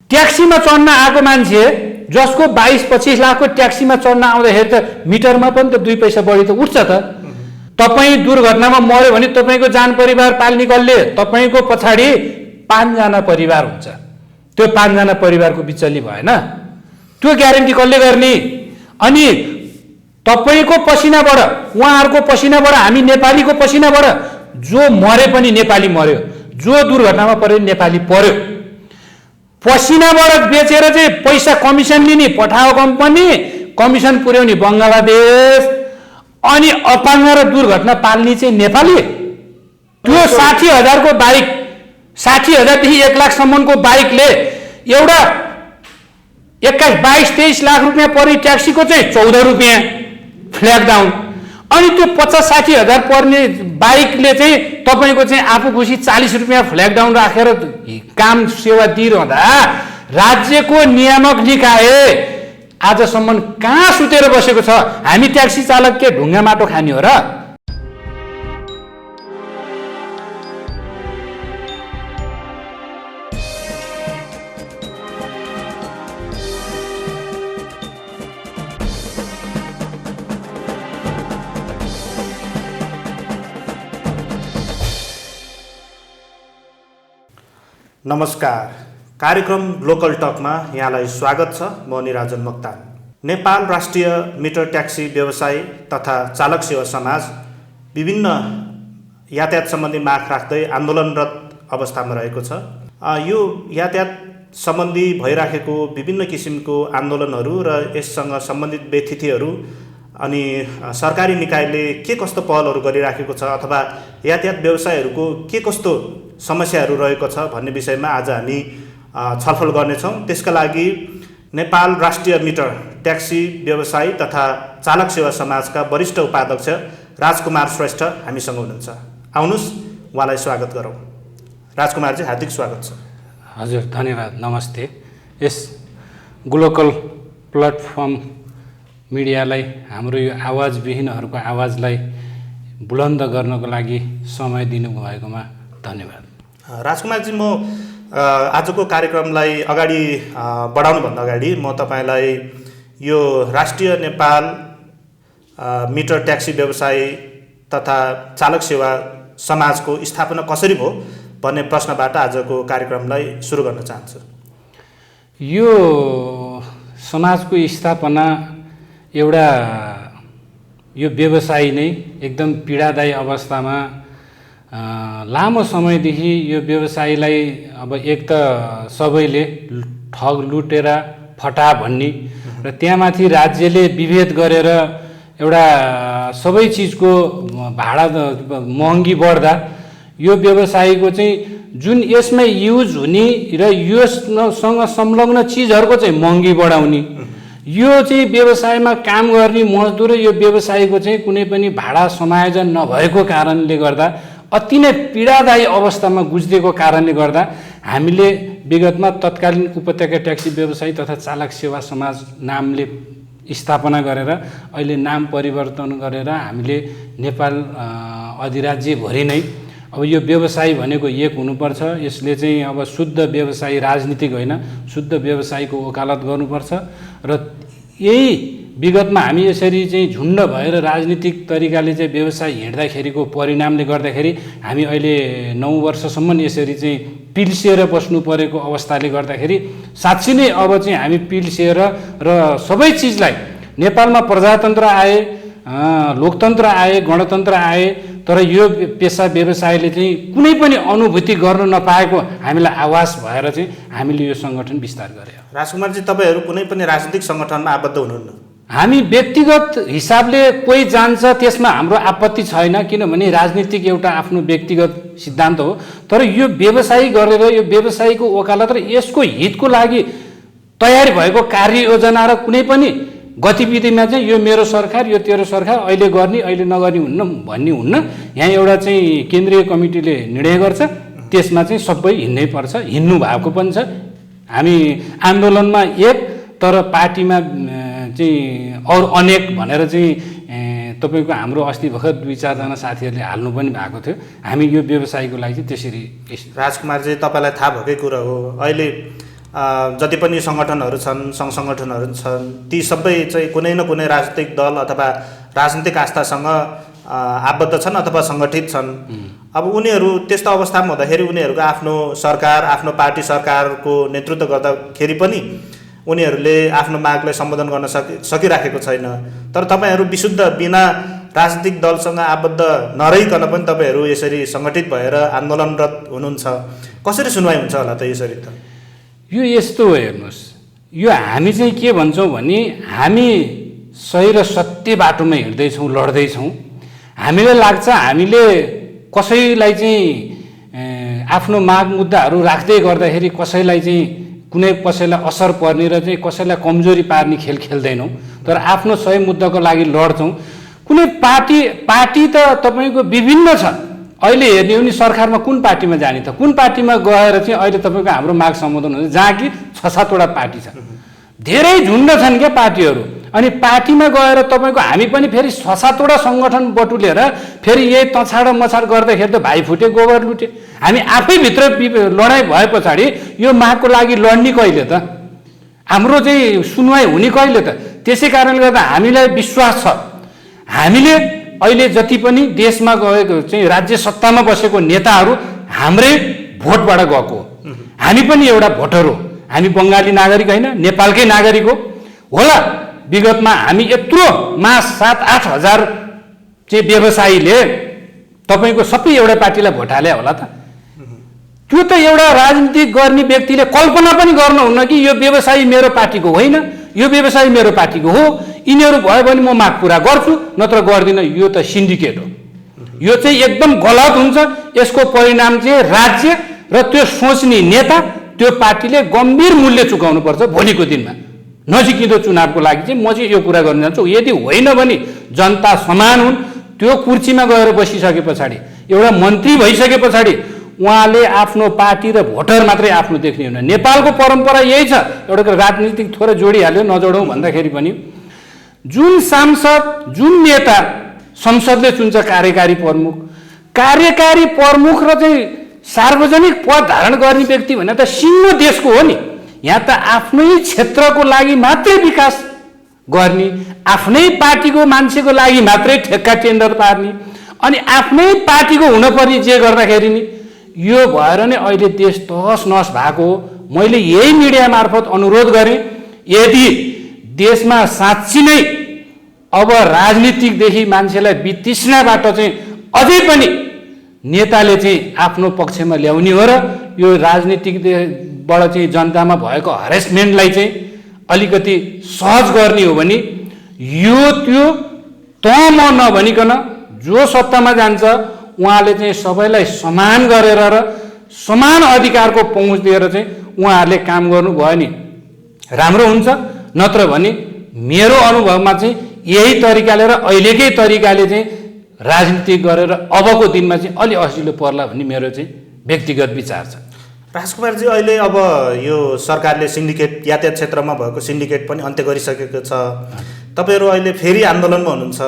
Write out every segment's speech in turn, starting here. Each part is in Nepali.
ट्याक्सीमा चढ्न आएको मान्छे जसको 22-25 लाखको ट्याक्सीमा चढ्न आउँदाखेरि त मिटरमा पनि त 2 पैसा बढी त उठ्छ त। तपाईँ दुर्घटनामा मर्यो भने तपाईँको जान परिवार पाल्ने कसले? तपाईँको पछाडि 5 जना परिवार हुन्छ। त्यो 5 जना परिवारको बिचल्ली भएन, त्यो ग्यारेन्टी कसले गर्ने? अनि तपाईँको पसिनाबाट, उहाँहरूको पसिनाबाट, हामी नेपालीको पसिनाबाट जो मरे पनि नेपाली मर्यो, जो दुर्घटनामा पर्यो नेपाली पर्यो। पसिनाबाट बेचेर चाहिँ पैसा कमिसन लिने पठाओ कम्पनी, कमिसन पुर्याउने बङ्गलादेश, अनि अपाङ्ग र दुर्घटना पाल्ने चाहिँ नेपाली। त्यो 60,000 को बाइक, 60,000 देखि 1 लाखसम्मको बाइकले एउटा 22-23 लाख रुपियाँ पर्ने ट्याक्सीको चाहिँ 14 रुपियाँ फ्ल्याग डाउन। अनि त्यो 50-60,000 पर्ने बाइकले चाहिँ तपाईँको चाहिँ आफू खुसी 40 रुपियाँ फ्ल्याग डाउन राखेर काम सेवा दिइरहँदा राज्यको नियामक निकाय आजसम्म कहाँ सुतेर बसेको छ? हामी ट्याक्सी चालक के ढुङ्गा माटो खाने हो र? नमस्कार, कार्यक्रम लोकल टकमा यहाँलाई स्वागत छ। म निराजन मोक्तान। नेपाल राष्ट्रिय मिटर ट्याक्सी व्यवसायी तथा चालक सेवा समाज विभिन्न यातायात सम्बन्धी माग राख्दै आन्दोलनरत अवस्थामा रहेको छ। यो यातायात सम्बन्धी भइराखेको विभिन्न किसिमको आन्दोलनहरू र यससँग सम्बन्धित व्यतिथिहरू अनि सरकारी निकायले के कस्तो पहलहरू गरिराखेको छ अथवा यातायात व्यवसायीहरूको के कस्तो समस्याहरू रहेको छ भन्ने विषयमा आज हामी छलफल गर्नेछौँ। त्यसका लागि नेपाल राष्ट्रिय मिटर ट्याक्सी व्यवसायी तथा चालक सेवा समाजका वरिष्ठ उपाध्यक्ष राजकुमार श्रेष्ठ हामीसँग हुनुहुन्छ। आउनुहोस् उहाँलाई स्वागत गरौँ। राजकुमारजी, हार्दिक स्वागत छ। हजुर, धन्यवाद, नमस्ते। यस ग्लोकल प्लेटफर्म मिडियालाई, हाम्रो यो आवाजविहीनहरूको आवाजलाई बुलन्द गर्नको लागि समय दिनुभएकोमा धन्यवाद। राजकुमारजी, म आजको कार्यक्रमलाई अगाडि बढाउनुभन्दा अगाडि म तपाईँलाई यो राष्ट्रिय नेपाल मिटर ट्याक्सी व्यवसायी तथा चालक सेवा समाजको स्थापना कसरी भयो भन्ने प्रश्नबाट आजको कार्यक्रमलाई सुरु गर्न चाहन्छु। यो समाजको स्थापना एउटा यो व्यवसाय नै एकदम पीडादायी अवस्थामा लामो समयदेखि यो व्यवसायलाई अब एक त सबैले ठग लुटेर फटा भन्ने र त्यहाँमाथि राज्यले विभेद गरेर एउटा सबै चिजको भाडा महँगी बढ्दा यो व्यवसायको चाहिँ जुन यसमा युज हुने र यससँग संलग्न चिजहरूको चाहिँ महँगी बढाउने, यो चाहिँ व्यवसायमा काम गर्ने मजदुर यो व्यवसायको चाहिँ कुनै पनि भाडा समायोजन नभएको कारणले गर्दा अति नै पीडादायी अवस्थामा गुज्रेको कारणले गर्दा हामीले विगतमा तत्कालीन उपत्यका ट्याक्सी व्यवसायी तथा चालक सेवा समाज नामले स्थापना गरेर अहिले नाम परिवर्तन गरेर हामीले नेपाल अधिराज्यभरि नै अब यो व्यवसाय भनेको एक हुनुपर्छ। यसले चाहिँ अब शुद्ध व्यवसायी, राजनीतिक होइन, शुद्ध व्यवसायीको वकालत गर्नुपर्छ र यही विगतमा हामी यसरी चाहिँ झुन्ड भएर राजनीतिक तरिकाले चाहिँ व्यवसाय हिँड्दाखेरिको परिणामले गर्दाखेरि हामी अहिले 9 वर्षसम्म यसरी चाहिँ पिल्सिएर बस्नु परेको अवस्थाले गर्दाखेरि साँच्चै नै अब चाहिँ हामी पिल्सिएर र सबै चिजलाई नेपालमा प्रजातन्त्र आए, लोकतन्त्र आए, गणतन्त्र आए, तर यो पेसा व्यवसायले चाहिँ कुनै पनि अनुभूति गर्न नपाएको हामीलाई आभास भएर चाहिँ हामीले यो सङ्गठन विस्तार गर्यो। राजकुमारजी, तपाईँहरू कुनै पनि राजनीतिक सङ्गठनमा आबद्ध हुनुहुन्न? हामी व्यक्तिगत हिसाबले कोही जान्छ त्यसमा हाम्रो आपत्ति छैन, किनभने राजनीतिक एउटा आफ्नो व्यक्तिगत सिद्धान्त हो। तर यो व्यवसाय गरेर यो व्यवसायको वकालत र यसको हितको लागि तयारी भएको कार्ययोजना र कुनै पनि गतिविधिमा चाहिँ यो मेरो सरकार, यो तेरो सरकार, अहिले गर्ने अहिले नगर्ने हुन्न भन्ने हुन्न। यहाँ एउटा चाहिँ केन्द्रीय कमिटीले निर्णय गर्छ, त्यसमा चाहिँ सबै हिँड्नै पर्छ, हिँड्नु भएको पनि छ। हामी आन्दोलनमा एक, तर पार्टीमा चाहिँ अरू अनेक भनेर चाहिँ तपाईँको हाम्रो अस्ति भर्खर 2-4 जना साथीहरूले हाल्नु पनि भएको थियो। हामी यो व्यवसायको लागि चाहिँ त्यसरी। राजकुमारजी, तपाईँलाई थाहा भएकै कुरा हो, अहिले जति पनि सङ्गठनहरू छन्, सङ्घ सङ्गठनहरू छन्, ती सबै चाहिँ कुनै न कुनै राजनीतिक दल अथवा राजनीतिक आस्थासँग आबद्ध छन् अथवा सङ्गठित छन्। अब उनीहरू त्यस्तो अवस्थामा हुँदाखेरि उनीहरूको आफ्नो सरकार, आफ्नो पार्टी सरकारको नेतृत्व गर्दाखेरि पनि उनीहरूले आफ्नो मागलाई सम्बोधन गर्न सकिराखेको छैन। तर तपाईँहरू विशुद्ध बिना राजनीतिक दलसँग आबद्ध नरहिकन पनि तपाईँहरू यसरी सङ्गठित भएर आन्दोलनरत हुनुहुन्छ। कसरी सुनवाई हुन्छ होला त यसरी त? यो यस्तो हो, हेर्नुहोस्, यो हामी चाहिँ के भन्छौँ भने हामी सही र सत्य बाटोमा हिँड्दैछौँ, लड्दैछौँ। हामीलाई लाग्छ हामीले कसैलाई चाहिँ आफ्नो माग मुद्दाहरू राख्दै गर्दाखेरि कसैलाई चाहिँ कसैलाई असर पर्ने र चाहिँ कसैलाई कमजोरी पार्ने खेल खेल्दैनौँ, तर आफ्नो सही मुद्दाको लागि लड्छौँ। कुनै पार्टी त तपाईँको विभिन्न छ। अहिले हेर्ने हो भने सरकारमा कुन पार्टीमा जाने त? कुन पार्टीमा गएर चाहिँ अहिले तपाईँको हाम्रो माग सम्बोधन हुन्छ, जहाँ कि 6-7 वटा पार्टी छ, धेरै झुन्ड छन् क्या पार्टीहरू। अनि पार्टीमा गएर तपाईँको हामी पनि फेरि 6-7 वटा सङ्गठन बटुलेर फेरि यही तछाड मछाड गर्दाखेरि त भाइ फुटे गोबर लुटे। हामी आफैभित्र लडाइँ भए पछाडि यो मागको लागि लड्ने कहिले त? हाम्रो चाहिँ सुनवाई हुने कहिले त? त्यसै कारणले गर्दा हामीलाई विश्वास छ, हामीले अहिले जति पनि देशमा गएको चाहिँ राज्य सत्तामा बसेको नेताहरू हाम्रै भोटबाट गएको। हामी पनि एउटा भोटर हो, हामी बङ्गाली नागरिक होइन, नेपालकै नागरिक हो होला। विगतमा हामी यत्रो 7-8 हजार चाहिँ व्यवसायीले तपाईँको सबै एउटा पार्टीलाई भोट हाले होला त? त्यो त एउटा राजनीति गर्ने व्यक्तिले कल्पना पनि गर्नुहुन्न कि यो व्यवसायी मेरो पार्टीको होइन, यो व्यवसायी मेरो पार्टीको हो, यिनीहरू भयो भने म माग पुरा गर्छु, नत्र गर्दिनँ। यो त सिन्डिकेट हो। यो चाहिँ एकदम गलत हुन्छ। यसको परिणाम चाहिँ राज्य र त्यो सोच्ने नेता, त्यो पार्टीले गम्भीर मूल्य चुकाउनुपर्छ भोलिको दिनमा। नजिकिँदो चुनावको लागि चाहिँ म चाहिँ यो कुरा गर्न चाहन्छु। यदि होइन भने जनता समान हुन्, त्यो कुर्सीमा गएर बसिसके पछाडि, एउटा मन्त्री भइसके पछाडि उहाँले आफ्नो पार्टी र भोटर मात्रै आफ्नो देख्ने हुन्न। नेपालको परम्परा यही छ। एउटा राजनीतिक थोरै जोडिहाल्यो, नजोडौँ भन्दाखेरि पनि जुन सांसद, जुन नेता संसदले चुन्छ कार्यकारी प्रमुख, कार्यकारी प्रमुख र चाहिँ सार्वजनिक पद धारण गर्ने व्यक्ति भने त सिङ्गो देशको हो नि। यहाँ त आफ्नै क्षेत्रको लागि मात्रै विकास गर्ने, आफ्नै पार्टीको मान्छेको लागि मात्रै ठेक्का टेन्डर पार्ने, अनि आफ्नै पार्टीको हुनपर्ने जे गर्दाखेरि नि यो भएर नै अहिले देश तहस नहस भएको हो। मैले यही मिडिया मार्फत अनुरोध गरेँ, यदि देशमा साँच्ची नै अब राजनीतिकदेखि मान्छेलाई वितृष्णाबाट चाहिँ अझै पनि नेताले चाहिँ आफ्नो पक्षमा ल्याउने हो र यो राजनीतिकबाट चाहिँ जनतामा भएको हरेसमेन्टलाई चाहिँ अलिकति सहज गर्ने हो भने यो त्यो त म नभनिकन जो सत्तामा जान्छ उहाँले चाहिँ सबैलाई समान गरेर र समान अधिकारको पहुँच दिएर चाहिँ उहाँहरूले काम गर्नुभयो नि राम्रो हुन्छ। नत्र भने मेरो अनुभवमा चाहिँ यही तरिकाले र अहिलेकै तरिकाले चाहिँ राजनीति गरेर अबको दिनमा चाहिँ अलि असिलो पर्ला भन्ने मेरो चाहिँ व्यक्तिगत विचार छ। राजकुमारजी, अहिले अब यो सरकारले सिन्डिकेट, यातायात क्षेत्रमा भएको सिन्डिकेट पनि अन्त्य गरिसकेको छ। तपाईँहरू अहिले फेरि आन्दोलनमा हुनुहुन्छ।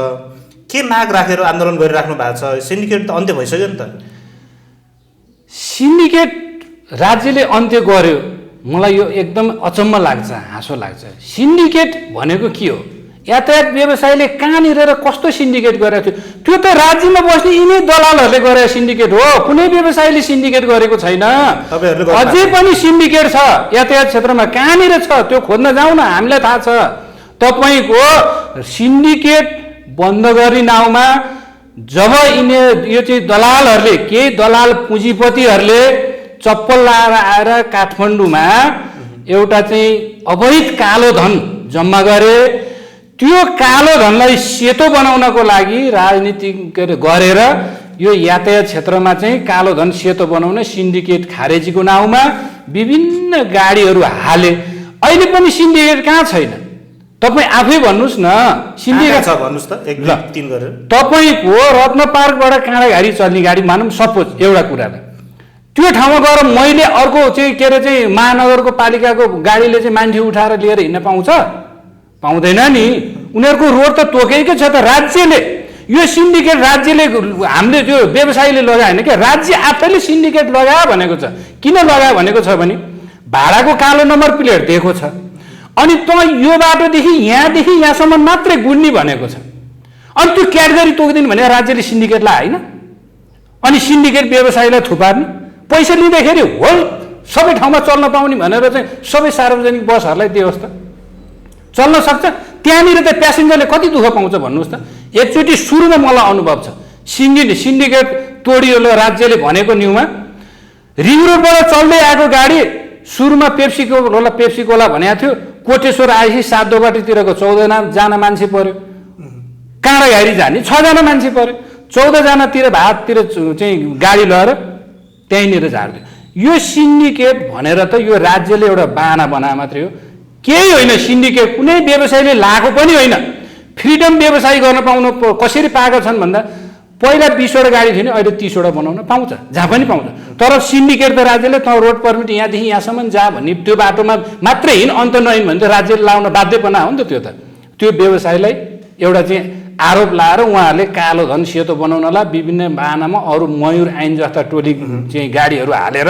के माग राखेर आन्दोलन गरिराख्नु भएको छ? सिन्डिकेट त अन्त्य भइसक्यो नि त। सिन्डिकेट राज्यले अन्त्य गर्यो, मलाई यो एकदम अचम्म लाग्छ, हाँसो लाग्छ। सिन्डिकेट भनेको के हो? यातायात व्यवसायले कहाँनिर र कस्तो सिन्डिकेट गरेको थियो? त्यो त राज्यमा बस्ने यिनै दलालहरूले गरे सिन्डिकेट हो। कुनै व्यवसायले सिन्डिकेट गरेको छैन। अझै पनि सिन्डिकेट छ यातायात क्षेत्रमा। कहाँनिर छ त्यो खोज्न जाउँ न, हामीलाई थाहा छ। तपाईँको सिन्डिकेट बन्द गर्ने नाउँमा जब यो चाहिँ दलालहरूले, केही दलाल पुँजीपतिहरूले चप्पल लाएर आएर काठमाडौँमा एउटा चाहिँ अवैध कालो धन जम्मा गरे, त्यो कालो धनलाई सेतो बनाउनको लागि राजनीति गरेर यो यातायात क्षेत्रमा चाहिँ कालो धन सेतो बनाउन सिन्डिकेट खारेजीको नाउँमा विभिन्न गाडीहरू हाले। अहिले पनि सिन्डिकेट कहाँ छैन? तपाईँ आफै भन्नुहोस् न। सिन्डिकेट छ भन्नुहोस् त, 1 2 3 गरेर। तपाईँको रत्न पार्कबाट काँडाघारी चल्ने गाडी मानौँ सपोज एउटा कुरालाई, त्यो ठाउँमा गएर मैले अर्को चाहिँ के अरे चाहिँ महानगरको पालिकाको गाडीले चाहिँ मान्छे उठाएर लिएर हिँड्न पाउँछ? पाउँदैन नि। उनीहरूको रोड त तोकेकै छ त राज्यले। यो सिन्डिकेट राज्यले, हामीले त्यो व्यवसायीले लगायो होइन क्या, राज्य आफैले सिन्डिकेट लगायो भनेको छ। किन लगायो भनेको छ भने भाडाको कालो नम्बर प्लेट दिएको छ, अनि तँ यो बाटोदेखि यहाँदेखि यहाँसम्म मात्रै गुड्ने भनेको छ, अनि त्यो क्याटेगोरी तोकिदिनु भने राज्यले सिन्डिकेटलाई होइन, अनि सिन्डिकेट व्यवसायीलाई थुपार्ने, पैसा लिँदाखेरि होल सबै ठाउँमा चल्न पाउने भनेर चाहिँ सबै सार्वजनिक बसहरूलाई दियोस् त, चल्न सक्छ। त्यहाँनिर त प्यासेन्जरले कति दुःख पाउँछ भन्नुहोस् त। एकचोटि सुरुमा मलाई अनुभव छ, सिन्डिकेट तोडियो राज्यले भनेको न्युमा, रिङ रोडबाट चल्दै आएको गाडी सुरुमा पेप्सी कोला भनेको थियो, कोटेश्वर आएपछि 7 दोबाटीतिरको 14 जना मान्छे पर्यो, काँडा गाडी जाने 6 जना मान्छे पर्यो, 14 जनातिर भाततिर चाहिँ गाडी लगेर त्यहीँनिर झार्दियो। यो सिन्डिकेट भनेर त यो राज्यले एउटा बाना बनाए मात्रै हो, केही होइन। सिन्डिकेट कुनै व्यवसायले लागेको पनि होइन। फ्रिडम व्यवसाय गर्न पाउनु कसरी पाएका छन् भन्दा पहिला 20वटा गाडी थियो नि, अहिले 30वटा बनाउन पाउँछ, जहाँ पनि पाउँछ। तर सिन्डिकेट त राज्यले त रोड पर्मिट यहाँदेखि यहाँसम्म जा भन्ने त्यो बाटोमा मात्रै हिँड, अन्त नहिँड भने त राज्यले लाउन बाध्यपना हो नि त। त्यो व्यवसायलाई एउटा चाहिँ आरोप लाएर उहाँहरूले कालो धन सेतो बनाउनलाई विभिन्न बाहनामा अरू मयूर ऐन जस्ता टोली चाहिँ गाडीहरू हालेर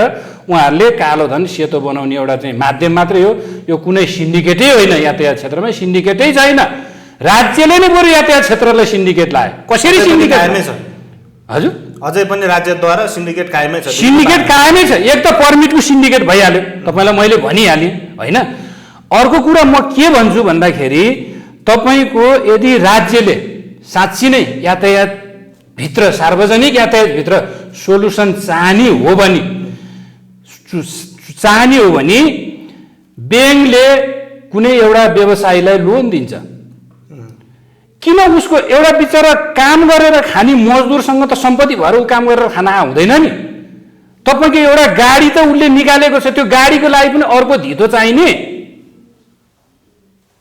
उहाँहरूले कालो धन सेतो बनाउने एउटा चाहिँ माध्यम मात्रै हो। यो कुनै सिन्डिकेटै होइन, यातायात क्षेत्रमा सिन्डिकेटै छैन। राज्यले नै बरु यातायात क्षेत्रलाई सिन्डिकेट लायो। कसरी सिन्डिकेट कायमै छ? हजुर, अझै पनि राज्यद्वारा सिन्डिकेट कायमै छ। सिन्डिकेट कायमै छ। एक त पर्मिटको सिन्डिकेट भइहाल्यो, तपाईँलाई मैले भनिहालेँ होइन। अर्को कुरा म के भन्छु भन्दाखेरि तपाईँको यदि राज्यले साँच्ची नै यातायातभित्र सार्वजनिक यातायातभित्र सोलुसन चाहने हो भने ब्याङ्कले कुनै एउटा व्यवसायीलाई लोन दिन्छ। किन उसको एउटा बिचरा काम गरेर खाने मजदुरसँग त सम्पत्ति भएर ऊ काम गरेर खाना हुँदैन नि। तपाईँको एउटा गाडी त उसले निकालेको छ, त्यो गाडीको लागि पनि अर्को धितो चाहिने।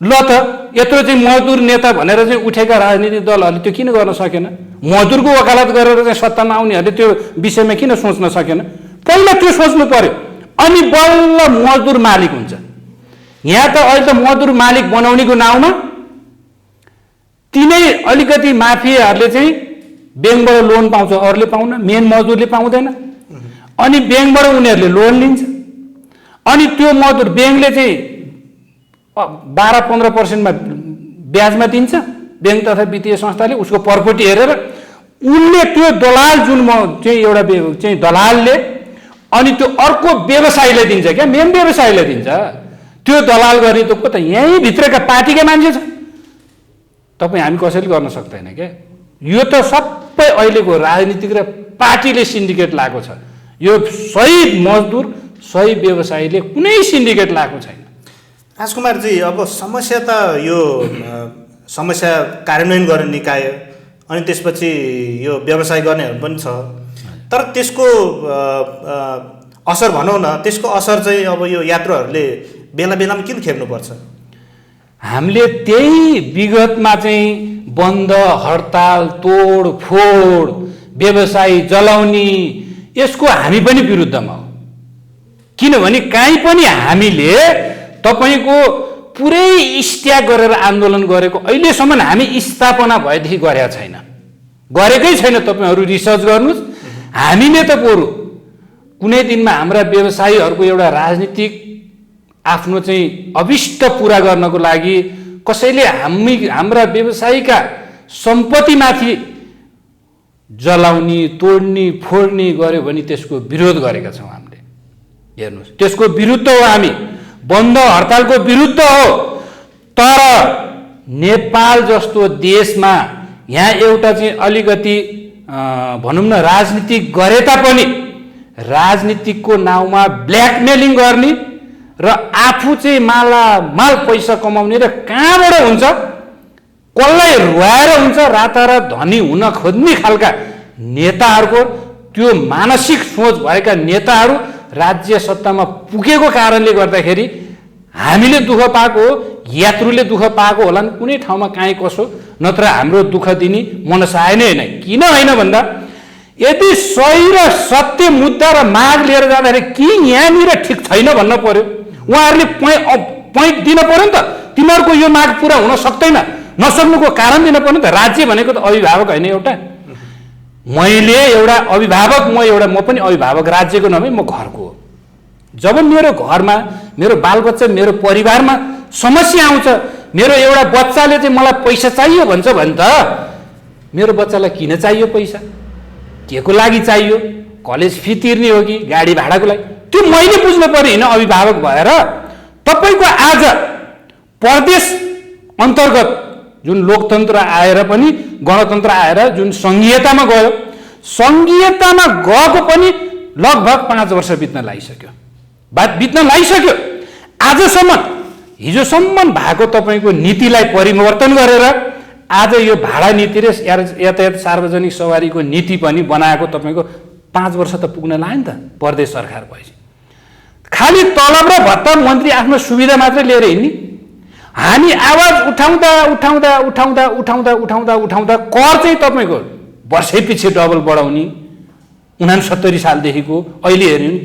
ल त यत्रो चाहिँ मजदुर नेता भनेर चाहिँ उठेका राजनीतिक दलहरूले त्यो किन गर्न सकेन? मजदुरको वकालत गरेर चाहिँ सत्तामा आउनेहरूले त्यो विषयमा किन सोच्न सकेन? पहिला त्यो सोच्नु पर्यो, अनि बल्ल मजदुर मालिक हुन्छ। यहाँ त अहिले त मजदुर मालिक बनाउनेको नाउँमा तिनै अलिकति माफियाहरूले चाहिँ ब्याङ्कबाट लोन पाउँछ, अरूले पाउन, मेन मजदुरले पाउँदैन। अनि ब्याङ्कबाट उनीहरूले लोन लिन्छ, अनि त्यो मजदुर ब्याङ्कले चाहिँ 12-15% ब्याजमा दिन्छ। ब्याङ्क तथा वित्तीय संस्थाले उसको प्रपर्टी हेरेर उनले त्यो दलाल जुन चाहिँ एउटा चाहिँ दलालले अनि त्यो अर्को व्यवसायीलाई दिन्छ क्या, मेन व्यवसायीलाई दिन्छ। त्यो दलाल गर्ने त को त यहीँ भित्रका पार्टीका मान्छे छ। तपाईँ हामी कसैले गर्न सक्दैन क्या। यो त सबै अहिलेको राजनीतिक र पार्टीले सिन्डिकेट लगाएको छ। यो सही मजदुर सही व्यवसायीले कुनै सिन्डिकेट लगाएको छैन। राजकुमारजी, अब समस्या त यो समस्या कार्यान्वयन गर्ने निकाय अनि त्यसपछि यो व्यवसाय गर्नेहरू पनि छ, तर त्यसको असर भनौँ न, त्यसको असर चाहिँ अब यो यात्रुहरूले बेला बेलामा किन खेप्नुपर्छ? हामीले त्यही विगतमा चाहिँ बन्द हडताल तोडफोड व्यवसाय जलाउने यसको हामी पनि विरुद्धमा हो। किनभने काहीँ पनि हामीले तपाईँको पुरै स्ट्याग गरेर आन्दोलन गरेको अहिलेसम्म हामी स्थापना भएदेखि गरेका छैन, गरेकै छैन। तपाईँहरू रिसर्च गर्नुहोस्। हामीले त बरु कुनै दिनमा हाम्रा व्यवसायीहरूको एउटा राजनीतिक आफ्नो चाहिँ अभिष्ट पुरा गर्नको लागि कसैले हाम्रा व्यवसायीका सम्पत्तिमाथि जलाउने तोड्ने फोड्ने गर्यो भने त्यसको विरोध गरेका छौँ हामीले। हेर्नुहोस्, त्यसको विरुद्ध हो हामी, बन्द हडतालको विरुद्ध हो। तर नेपाल जस्तो देशमा यहाँ एउटा चाहिँ अलिकति भनौँ न राजनीतिक गरे तापनि राजनीतिकको नाउँमा ब्ल्याकमेलिङ गर्ने र आफू चाहिँ माल पैसा कमाउने र कहाँबाट हुन्छ कसलाई रुवाएर हुन्छ रातारात धनी हुन खोज्ने खालका नेताहरूको त्यो मानसिक सोच भएका नेताहरू राज्य सत्तामा पुगेको कारणले गर्दाखेरि हामीले दुःख पाएको हो, यात्रुले दुःख पाएको होला नि कुनै ठाउँमा काहीँ कसो, नत्र हाम्रो दुःख दिने मनसाय नै होइन। किन होइन भन्दा यदि सही र सत्य मुद्दा र माग लिएर जाँदाखेरि कि यहाँनिर ठिक छैन भन्न पर्यो। उहाँहरूले पोइन्ट दिन पर्यो नि त, तिमीहरूको यो माग पुरा हुन सक्दैन, नसक्नुको कारण दिन पर्यो नि त। राज्य भनेको त अभिभावक होइन एउटा। मैले एउटा अभिभावक, म पनि अभिभावक, राज्यको नभए म घरको हो। जब मेरो घरमा मेरो बालबच्चा मेरो परिवारमा समस्या आउँछ, मेरो एउटा बच्चाले चाहिँ मलाई पैसा चाहियो भन्छ भने त मेरो बच्चालाई किन चाहियो पैसा, के को लागि चाहियो, कलेज फी तिर्ने हो कि गाडी भाडाको लागि, त्यो मैले बुझ्नु पर्यो होइन अभिभावक भएर। तपाईँको आज प्रदेश अन्तर्गत जुन लोकतन्त्र आएर पनि गणतन्त्र आएर जुन सङ्घीयतामा गयो, सङ्घीयतामा गएको पनि लगभग 5 वर्ष बित्न लागिसक्यो, आजसम्म हिजोसम्म भएको तपाईँको नीतिलाई परिवर्तन गरेर आज यो भाडा नीति र यातायात सार्वजनिक सवारीको नीति पनि बनाएको तपाईँको 5 वर्ष त पुग्न लाग्यो नि त प्रदेश सरकार भएपछि। खालि तलब र भत्ता मन्त्री आफ्नो सुविधा मात्रै लिएर हिँड्ने, हामी आवाज उठाउँदा उठाउँदा उठाउँदा उठाउँदा उठाउँदा उठाउँदा कर चाहिँ तपाईँको वर्षै पछि डबल बढाउने, 69 सालदेखिको अहिले हेऱ्यो भने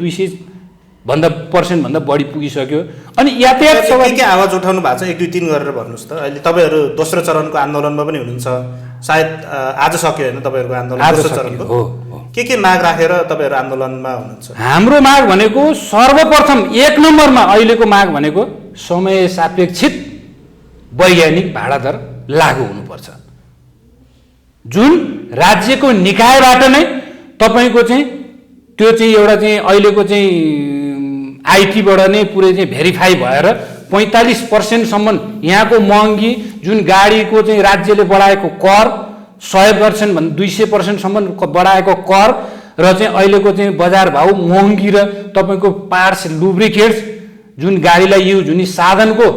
200% भन्दा बढी पुगिसक्यो। अनि यातायात के आवाज उठाउनु भएको छ 1 2 3 गरेर भन्नुहोस् त। अहिले तपाईँहरू दोस्रो चरणको आन्दोलनमा पनि हुनुहुन्छ, सायद आज सक्यो होइन तपाईँहरूको आन्दोलन दोस्रो चरणको? हो। के माग राखेर तपाईँहरू आन्दोलनमा हुनुहुन्छ? हाम्रो माग भनेको सर्वप्रथम 1 नम्बरमा अहिलेको माग भनेको समय सापेक्षित वैज्ञानिक भाडा दर लागू हुनुपर्छ, जुन राज्यको निकायबाट नै तपाईँको चाहिँ त्यो चाहिँ एउटा चाहिँ अहिलेको चाहिँ आइटीबाट नै पुरै चाहिँ भेरिफाई भएर 45% सम्म यहाँको महँगी जुन गाडीको चाहिँ राज्यले बढाएको कर 100% भन्दा 200% सम्म बढाएको कर र चाहिँ अहिलेको चाहिँ बजार भाउ महँगी र तपाईँको पार्ट्स लुब्रिकेट्स जुन गाडीलाई युज हुने साधनको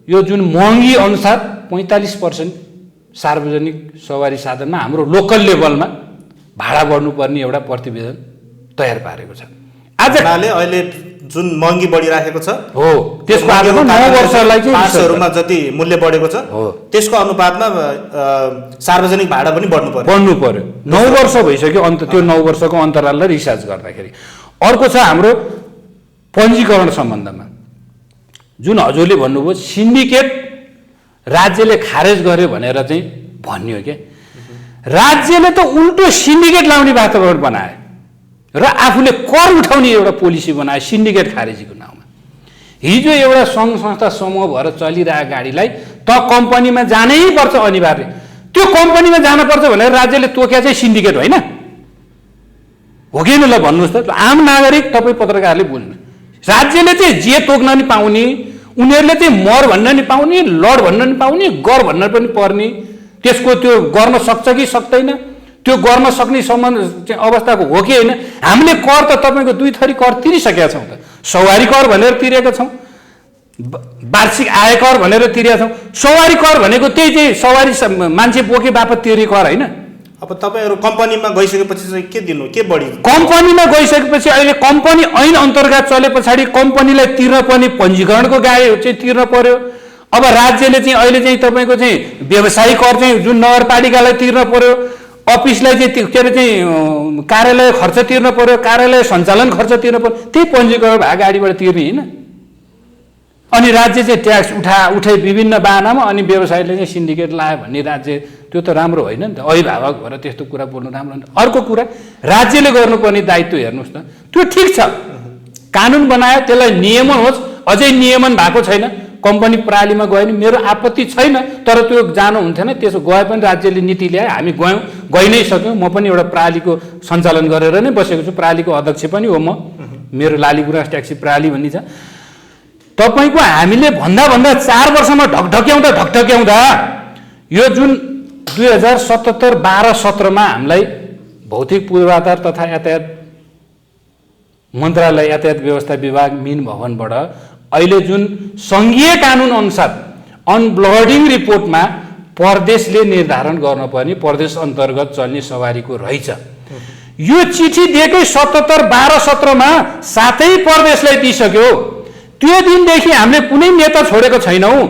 यो जुन महँगी अनुसार 45% सार्वजनिक सवारी साधनमा हाम्रो लोकल लेभलमा भाडा बढ्नुपर्ने एउटा प्रतिवेदन तयार पारेको छ। आज अहिले जुन महँगी बढिराखेको छ हो त्यसको आधारमा 9 वर्षलाई चाहिँ पार्ट्सहरुमा जति मूल्य बढेको छ त्यसको अनुपातमा सार्वजनिक भाडा पनि बढ्नु पर्यो। 9 वर्ष भइसक्यो अन्त त्यो 9 वर्षको अन्तराललाई रिसर्च गर्दाखेरि। अर्को छ हाम्रो पञ्जीकरण सम्बन्धमा जुन हजुरले भन्नुभयो सिन्डिकेट राज्यले खारेज गर्यो भनेर चाहिँ भन्यो के, राज्यले त उल्टो सिन्डिकेट लाउने वातावरण बनायो र आफूले कर उठाउने एउटा पोलिसी बनायो सिन्डिकेट खारेजीको नाउँमा। हिजो एउटा सङ्घ संस्था समूह भएर चलिरहेको गाडीलाई त कम्पनीमा जानै पर्छ अनिवार्य, त्यो कम्पनीमा जानुपर्छ भनेर राज्यले तोक्या चाहिँ सिन्डिकेट होइन हो कि ल भन्नुहोस् त। आम नागरिक तपाईँ पत्रकारले बुझ्नु, राज्यले चाहिँ जे तोक्न नि पाउने, उनीहरूले चाहिँ मर भन्न नि पाउने, लड भन्न नि पाउने, गर भन्न पनि पर्ने, त्यसको त्यो गर्न सक्छ कि सक्दैन, त्यो गर्न सक्ने सम्बन्ध चाहिँ अवस्थाको हो कि होइन। हामीले कर त तपाईँको 2 थरी कर तिरिसकेका छौँ त, सवारी कर भनेर तिरेका छौँ, वार्षिक आय कर भनेर तिरेका छौँ। सवारी कर भनेको त्यही चाहिँ सवारी मान्छे बोके बापत तिर्ने कर होइन। अब तपाईँहरू कम्पनीमा गइसकेपछि चाहिँ के दिनु, के बढी? कम्पनीमा गइसकेपछि अहिले कम्पनी ऐन अन्तर्गत चले पछाडि कम्पनीलाई तिर्न पर्ने पञ्जीकरणको गाडी चाहिँ तिर्न पर्यो। अब राज्यले चाहिँ अहिले चाहिँ तपाईँको चाहिँ व्यवसायिक कर चाहिँ जुन नगरपालिकालाई तिर्न पर्यो, अफिसलाई चाहिँ के अरे चाहिँ कार्यालय खर्च तिर्न पर्यो, कार्यालय सञ्चालन खर्च तिर्न पर्यो, त्यही पञ्जीकरण भएको गाडीबाट तिर्ने होइन। अनि राज्य चाहिँ ट्याक्स उठाए विभिन्न बाहनामा, अनि व्यवसायले चाहिँ सिन्डिकेट लायो भन्ने राज्य त्यो त राम्रो होइन नि त। अभिभावक भएर त्यस्तो कुरा बोल्नु राम्रो होइन। अर्को कुरा राज्यले गर्नुपर्ने दायित्व हेर्नुहोस् न, त्यो ठिक छ कानुन बनायो त्यसलाई नियमन होस्, अझै नियमन भएको छैन। कम्पनी प्रणालीमा गयो भने मेरो आपत्ति छैन, तर त्यो जानु हुन्थेन। त्यसो गए पनि राज्यले नीति ल्यायो, हामी गयौँ, गइ नै सक्यौँ। म पनि एउटा प्रणालीको सञ्चालन गरेर नै बसेको छु, प्रणालीको अध्यक्ष पनि हो म, मेरो लालीगुराँस ट्याक्सी प्रणाली भन्ने छ। तपाईँको हामीले भन्दा 4 वर्षमा ढकढक्याउँदा यो जुन 2077-12-17 हामीलाई भौतिक पूर्वाधार तथा यातायात मन्त्रालय यातायात व्यवस्था विभाग मिन भवनबाट अहिले जुन सङ्घीय कानुन अनुसार अनब्लडिङ रिपोर्टमा प्रदेशले निर्धारण गर्नुपर्ने प्रदेश अन्तर्गत चल्ने सवारीको रहेछ। यो चिठी दिएकै 77-12-17 सातै प्रदेशलाई दिइसक्यो। त्यो दिनदेखि हामीले कुनै नेता छोडेको छैनौँ।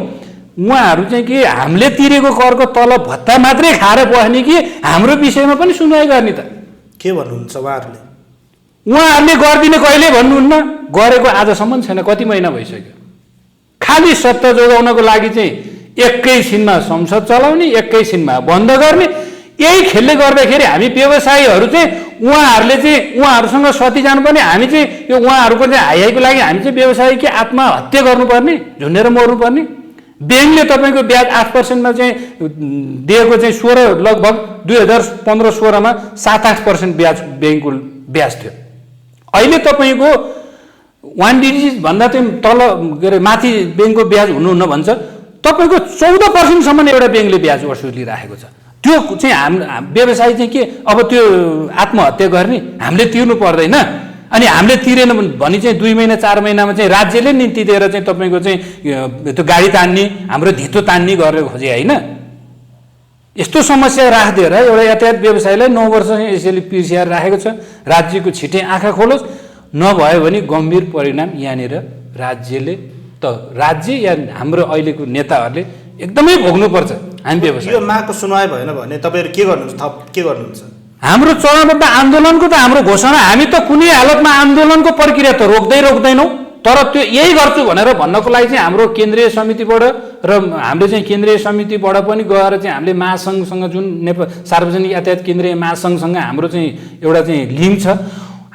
उहाँहरू चाहिँ के हामीले तिरेको करको तलब भत्ता मात्रै खाएर बस्ने कि हाम्रो विषयमा पनि सुनवाई गर्ने त? के भन्नुहुन्छ उहाँहरूले? उहाँहरूले गरिदिने कहिले भन्नुहुन्न, गरेको आजसम्म छैन, कति महिना भइसक्यो। खालि सत्ता जोगाउनको लागि चाहिँ एकैछिनमा संसद चलाउने, एकैछिनमा बन्द गर्ने, यही खेलले गर्दाखेरि हामी व्यवसायीहरू चाहिँ उहाँहरूले चाहिँ उहाँहरूसँग सती जानुपर्ने, हामी चाहिँ यो उहाँहरूको चाहिँ हाइहाईको लागि हामी चाहिँ व्यवसायिक आत्महत्या गर्नुपर्ने, झुन्डेर मर्नुपर्ने। ब्याङ्कले तपाईँको ब्याज 8%मा चाहिँ दिएको चाहिँ 16 लगभग 2015-16मा 7-8% ब्याज ब्याङ्कको ब्याज थियो। अहिले तपाईँको 1 डिजिट भन्दा चाहिँ तल के अरे माथि ब्याङ्कको ब्याज हुनुहुन्न भन्छ, तपाईँको 14%सम्म एउटा ब्याङ्कले ब्याज वसुलिराखेको छ। त्यो चाहिँ व्यवसाय चाहिँ के अब त्यो आत्महत्या गर्ने हामीले तिर्नु पर्दैन, अनि हामीले तिरेन भने चाहिँ 2 महिना 4 महिनामा चाहिँ राज्यले नीति दिएर चाहिँ तपाईँको चाहिँ त्यो गाडी तान्ने, हाम्रो धितो तान्ने गरेर खोजे होइन। यस्तो समस्या राखिदिएर एउटा यातायात व्यवसायलाई 9 वर्ष यसैले पिर्सिएर राखेको छ। राज्यको छिटै आँखा खोलोस्, नभयो भने गम्भीर परिणाम यहाँनिर राज्य या हाम्रो अहिलेको नेताहरूले एकदमै भोग्नुपर्छ। हामी व्यवसाय यो मागको सुनवाई भएन भने तपाईँहरू के गर्नुहुन्छ, थप के गर्नुहुन्छ? हाम्रो चरणबद्ध आन्दोलनको त हाम्रो घोषणा, हामी त कुनै हालतमा आन्दोलनको प्रक्रिया त रोक्दैनौँ, तर त्यो यही गर्छु भनेर भन्नको लागि चाहिँ हाम्रो केन्द्रीय समितिबाट र हामीले चाहिँ केन्द्रीय समितिबाट पनि गएर चाहिँ हामीले महासङ्घसँग जुन नेपाल सार्वजनिक यातायात केन्द्रीय महासङ्घसँग हाम्रो चाहिँ एउटा चाहिँ लिङ्क छ।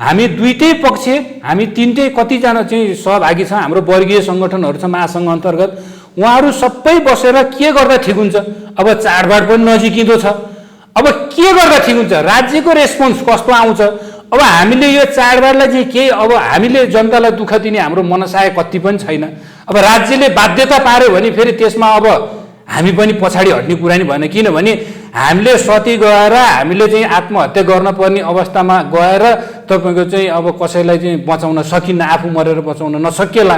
हामी दुईटै पक्ष, हामी तिनटै कतिजना चाहिँ सहभागी छ, हाम्रो वर्गीय सङ्गठनहरू छ महासङ्घ अन्तर्गत। उहाँहरू सबै बसेर के गर्दा ठिक हुन्छ, अब चाडबाड पनि नजिकिँदो छ, अब के गर्दा ठिक हुन्छ, राज्यको रेस्पोन्स कस्तो आउँछ। अब हामीले यो चाडबाडलाई चाहिँ केही अब हामीले जनतालाई दुःख दिने हाम्रो मनसाय कति पनि छैन। अब राज्यले बाध्यता पार्यो भने फेरि त्यसमा अब हामी पनि पछाडि हट्ने कुरा नि भएन, किनभने हामीले सती गएर हामीले चाहिँ आत्महत्या गर्न पर्ने अवस्थामा गएर तपाईँको चाहिँ अब कसैलाई चाहिँ बचाउन सकिन्न, आफू मरेर बचाउन नसकेला।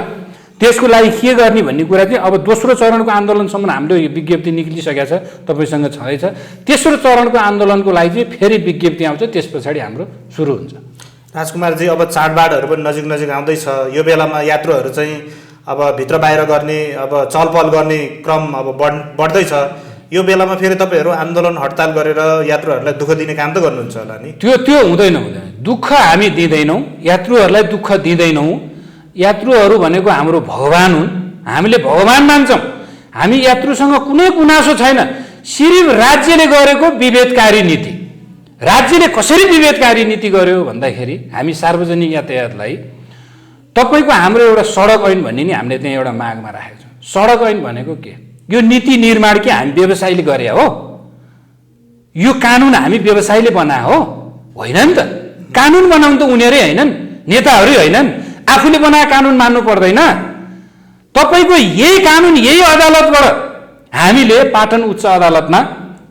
त्यसको लागि के गर्ने भन्ने कुरा चाहिँ अब दोस्रो चरणको आन्दोलनसम्म हाम्रो यो विज्ञप्ति निक्लिसकेको छ, तपाईँसँग छँदैछ। तेस्रो चरणको आन्दोलनको लागि चाहिँ फेरि विज्ञप्ति आउँछ, त्यस पछाडि हाम्रो सुरु हुन्छ। राजकुमारजी, अब चाडबाडहरू पनि नजिक आउँदैछ, यो बेलामा यात्रुहरू चाहिँ अब भित्र बाहिर गर्ने, अब चलपल गर्ने क्रम अब बढ्दैछ। यो बेलामा फेरि तपाईँहरू आन्दोलन हडताल गरेर यात्रुहरूलाई दुःख दिने काम त गर्नुहुन्छ होला नि? त्यो हुँदैन, दुःख हामी दिँदैनौँ, यात्रुहरूलाई दुःख दिँदैनौँ। यात्रुहरू भनेको हाम्रो भगवान हुन्, हामीले भगवान मान्छौँ। हामी यात्रुसँग कुनै गुनासो छैन। सिर्फ राज्यले गरेको विभेदकारी नीति, राज्यले कसरी विभेदकारी नीति गर्यो भन्दाखेरि हामी सार्वजनिक यातायातलाई तपाईँको हाम्रो एउटा सडक ऐन भन्ने नि हामीले त्यहाँ एउटा मागमा राखेको छौँ। सडक ऐन भनेको के? यो नीति निर्माण के हामी व्यवसायले गरे हो? यो कानुन हामी व्यवसायले बनाए हो? होइन नि त। कानुन बनाउनु त उनीहरै होइनन्, नेताहरू होइनन्। आफूले बनाए कानुन मान्नु पर्दैन। तपाईँको यही कानुन यही अदालतबाट हामीले पाटन उच्च अदालतमा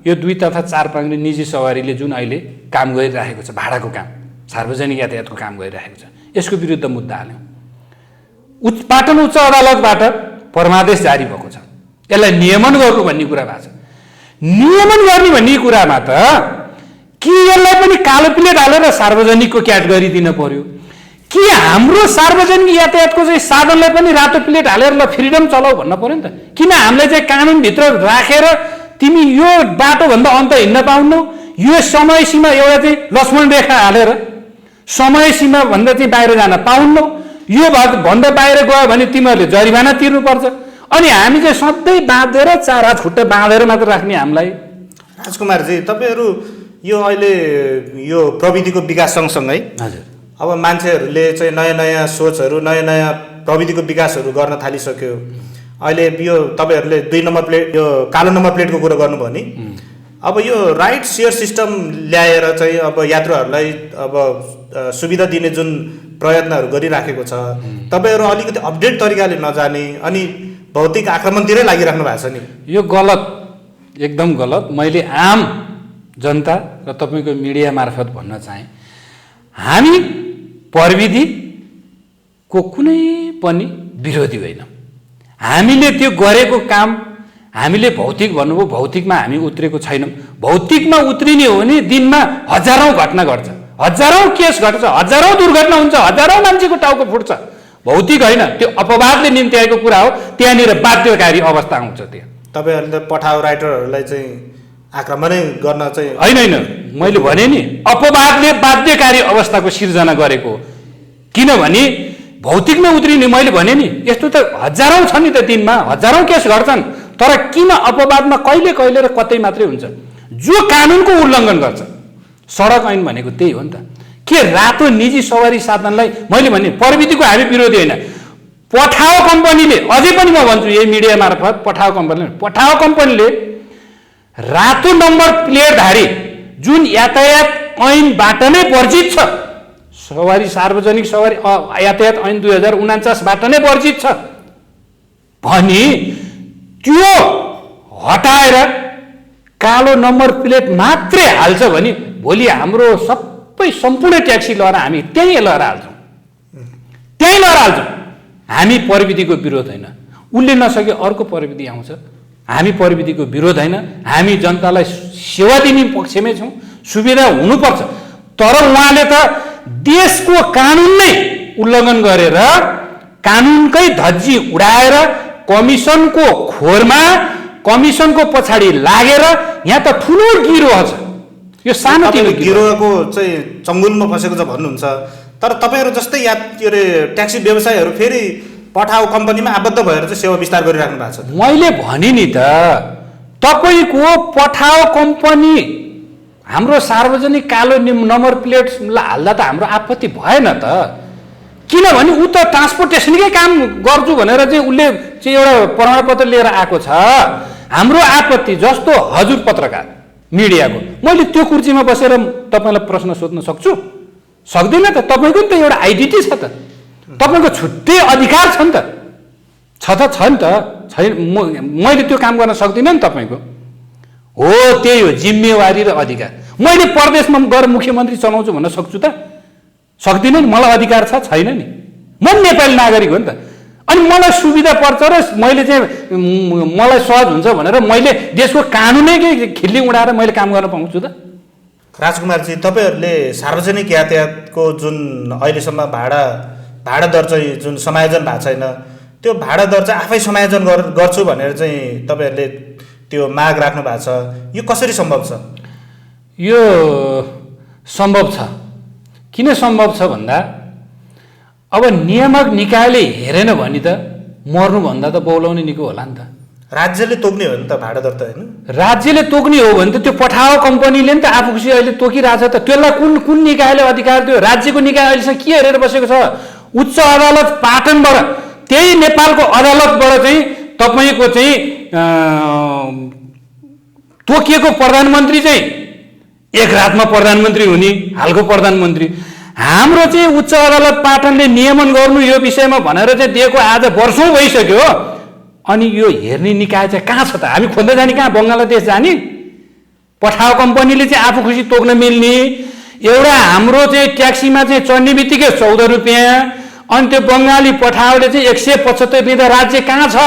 यो 2 तथा 4 पाङ्ग्रे निजी सवारीले जुन अहिले काम गरिराखेको छ, भाडाको काम, सार्वजनिक यातायातको काम गरिराखेको छ, यसको विरुद्ध मुद्दा हाल्यौँ। पाटन उच्च अदालतबाट परमादेश जारी भएको छ। यसलाई नियमन गर्नु भन्ने कुरा भएको छ। नियमन गर्ने भन्ने कुरामा त के यसलाई पनि कालो प्लेट हालेर सार्वजनिकको क्याटेगोरी दिन पर्यो कि हाम्रो सार्वजनिक यातायातको चाहिँ साधनलाई पनि रातो प्लेट हालेर ल फ्रिडम चलाऊ भन्न पर्यो नि त? किन हामीले चाहिँ कानुनभित्र राखेर तिमी यो बाटोभन्दा अन्त हिँड्न पाउनौ, यो समय सीमा एउटा चाहिँ लक्ष्मण रेखा हालेर समय सीमा भन्दा चाहिँ बाहिर जान पाउनौ, यो भन्दा बाहिर गयो भने तिमीहरूले जरिवाना तिर्नुपर्छ। अनि हामी चाहिँ सधैँ बाँधेर 4 हात खुट्टा बाँधेर मात्र राख्ने हामीलाई। राजकुमारजी, तपाईँहरू यो अहिले यो प्रविधिको विकास सँगसँगै हजुर अब मान्छेहरूले चाहिँ नयाँ सोचहरू, नयाँ प्रविधिको विकासहरू गर्न थालिसक्यो। अहिले यो तपाईँहरूले 2 नम्बर प्लेट, यो कालो नम्बर प्लेटको कुरा गर्नुभयो नि, अब यो राइट सेयर सिस्टम ल्याएर चाहिँ अब यात्रुहरूलाई अब सुविधा दिने जुन प्रयत्नहरू गरिराखेको छ, तपाईँहरू अलिकति अपडेट तरिकाले नजाने अनि भौतिक आक्रमणतिरै लागिराख्नु भएको छ नि? यो गलत, एकदम गलत। मैले आम जनता र तपाईँको मिडिया मार्फत भन्न चाहेँ, हामी प्रविधिको कुनै पनि विरोधी होइनौँ। हामीले त्यो गरेको काम हामीले भौतिक भन्नुभयो, भौतिकमा हामी उत्रेको छैनौँ। भौतिकमा उत्रिने हो भने दिनमा हजारौँ घटना घट्छ, हजारौँ केस घट्छ, हजारौँ दुर्घटना हुन्छ, हजारौँ मान्छेको टाउको फुट्छ। भौतिक होइन, त्यो अपवादले निम्ति आएको कुरा हो। त्यहाँनिर बाध्यकारी अवस्था आउँछ। त्यहाँ तपाईँहरूले पठाउ राइटरहरूलाई चाहिँ आक्रमणै गर्न चाहिँ होइन, मैले भने नि अपवादले बाध्यकारी अवस्थाको सिर्जना गरेको। किनभने भौतिकमा उत्रिने, मैले भने नि यस्तो त हजारौँ छ नि त, दिनमा हजारौँ केस घट्छन्। तर किन अपवादमा कहिले कहिले र कतै मात्रै हुन्छ? जो कानुनको उल्लङ्घन गर्छ, सडक ऐन भनेको त्यही हो नि त। के रातो निजी सवारी साधनलाई मैले भने प्रविधिको हामी विरोधी होइन, पठाओ कम्पनीले, अझै पनि म भन्छु यही मिडिया मार्फत, पठाओ कम्पनीले रातो नम्बर प्लेटधारी जुन यातायात ऐनबाट नै वर्जित छ, सार्वजनिक सवारी यातायात ऐन 2049बाट नै वर्जित छ भनी त्यो हटाएर कालो नम्बर प्लेट मात्रै हाल्छ भने भोलि हाम्रो सबै सम्पूर्ण ट्याक्सी लिएर हामी त्यहीँ लिएर हाल्छौँ। हामी प्रविधिको विरोध होइन, उसले नसके अर्को प्रविधि आउँछ। हामी प्रविधिको विरोध होइन, हामी जनतालाई सेवा दिने पक्षमै छौँ, सुविधा हुनुपर्छ। तर उहाँले त देशको कानुन नै उल्लङ्घन गरेर कानुनकै धज्जी उडाएर कमिसनको खोरमा कमिसनको पछाडि लागेर यहाँ त ठुलो गिरोह छ। यो सानोतिनो गिरोहको चाहिँ चङ्गुलमा फसेको छ भन्नुहुन्छ। तर तपाईँहरू जस्तै के अरे ट्याक्सी व्यवसायीहरू फेरि पठाओ कम्पनीमा आबद्ध भएर चाहिँ सेवा विस्तार गरिराख्नु भएको छ। मैले भने नि त, तपाईँको पठाओ कम्पनी हाम्रो सार्वजनिक कालो नम्बर प्लेट हाल्दा त हाम्रो आपत्ति भएन त। किनभने ऊ त ट्रान्सपोर्टेसनकै काम गर्छु भनेर चाहिँ उसले चाहिँ एउटा प्रमाणपत्र लिएर आएको छ। हाम्रो आपत्ति जस्तो हजुर पत्रकार मिडियाको, मैले त्यो कुर्सीमा बसेर तपाईँलाई प्रश्न सोध्न सक्छु? सक्दिनँ त। तपाईँको नि त एउटा आइडेन्टिटी छ त, तपाईँको छुट्टै अधिकार छ नि त। छ नि त, छैन? मैले त्यो काम गर्न सक्दिनँ नि तपाईँको। हो, त्यही हो जिम्मेवारी र अधिकार। मैले प्रदेशमा गएर मुख्यमन्त्री चलाउँछु भन्न सक्छु त? सक्दिनँ नि। मलाई अधिकार छ छैन नि? म नेपाली नागरिक हो नि त। अनि मलाई सुविधा पर्छ र मैले चाहिँ मलाई सहज हुन्छ भनेर मैले देशको कानुनैकै खिल्ली उडाएर मैले काम गर्न पाउँछु त? राजकुमारजी, तपाईँहरूले सार्वजनिक यातायातको जुन अहिलेसम्म भाडा दर चाहिँ जुन समायोजन भएको छैन, त्यो भाडा दर चाहिँ आफै समायोजन गर्छु भनेर चाहिँ तपाईँहरूले त्यो माग राख्नु भएको छ, यो कसरी सम्भव छ? यो सम्भव छ। किन सम्भव छ भन्दा अब नियामक निकायले हेरेन भने त मर्नुभन्दा त बौलाउने निको होला नि त। राज्यले तोक्ने हो नि त भाडा दर त, होइन? राज्यले तोक्ने हो भने त त्यो पठाओ कम्पनीले नि त आफू खुसी अहिले तोकिरहेछ त। त्यसलाई कुन निकायले अधिकार दियो? राज्यको निकाय अहिलेसम्म के हेरेर बसेको छ? उच्च अदालत पाटनबाट, त्यही नेपालको अदालतबाट चाहिँ तपाईँको चाहिँ तोकिएको प्रधानमन्त्री चाहिँ एक रातमा प्रधानमन्त्री हुने हालको प्रधानमन्त्री। हाम्रो चाहिँ उच्च अदालत पाटनले नियमन गर्नु यो विषयमा भनेर चाहिँ दिएको आज वर्षौँ भइसक्यो। अनि यो हेर्ने निकाय चाहिँ कहाँ छ त? हामी खोज्दै जाने कहाँ? बङ्गलादेश जाने? पठाओ कम्पनीले चाहिँ आफू खुसी तोक्न मिल्ने एउटा हाम्रो चाहिँ ट्याक्सीमा चाहिँ चढ्ने बित्तिकै 14 रुपियाँ, अनि त्यो बङ्गाली पठाओले चाहिँ 175 दिँदा राज्य कहाँ छ?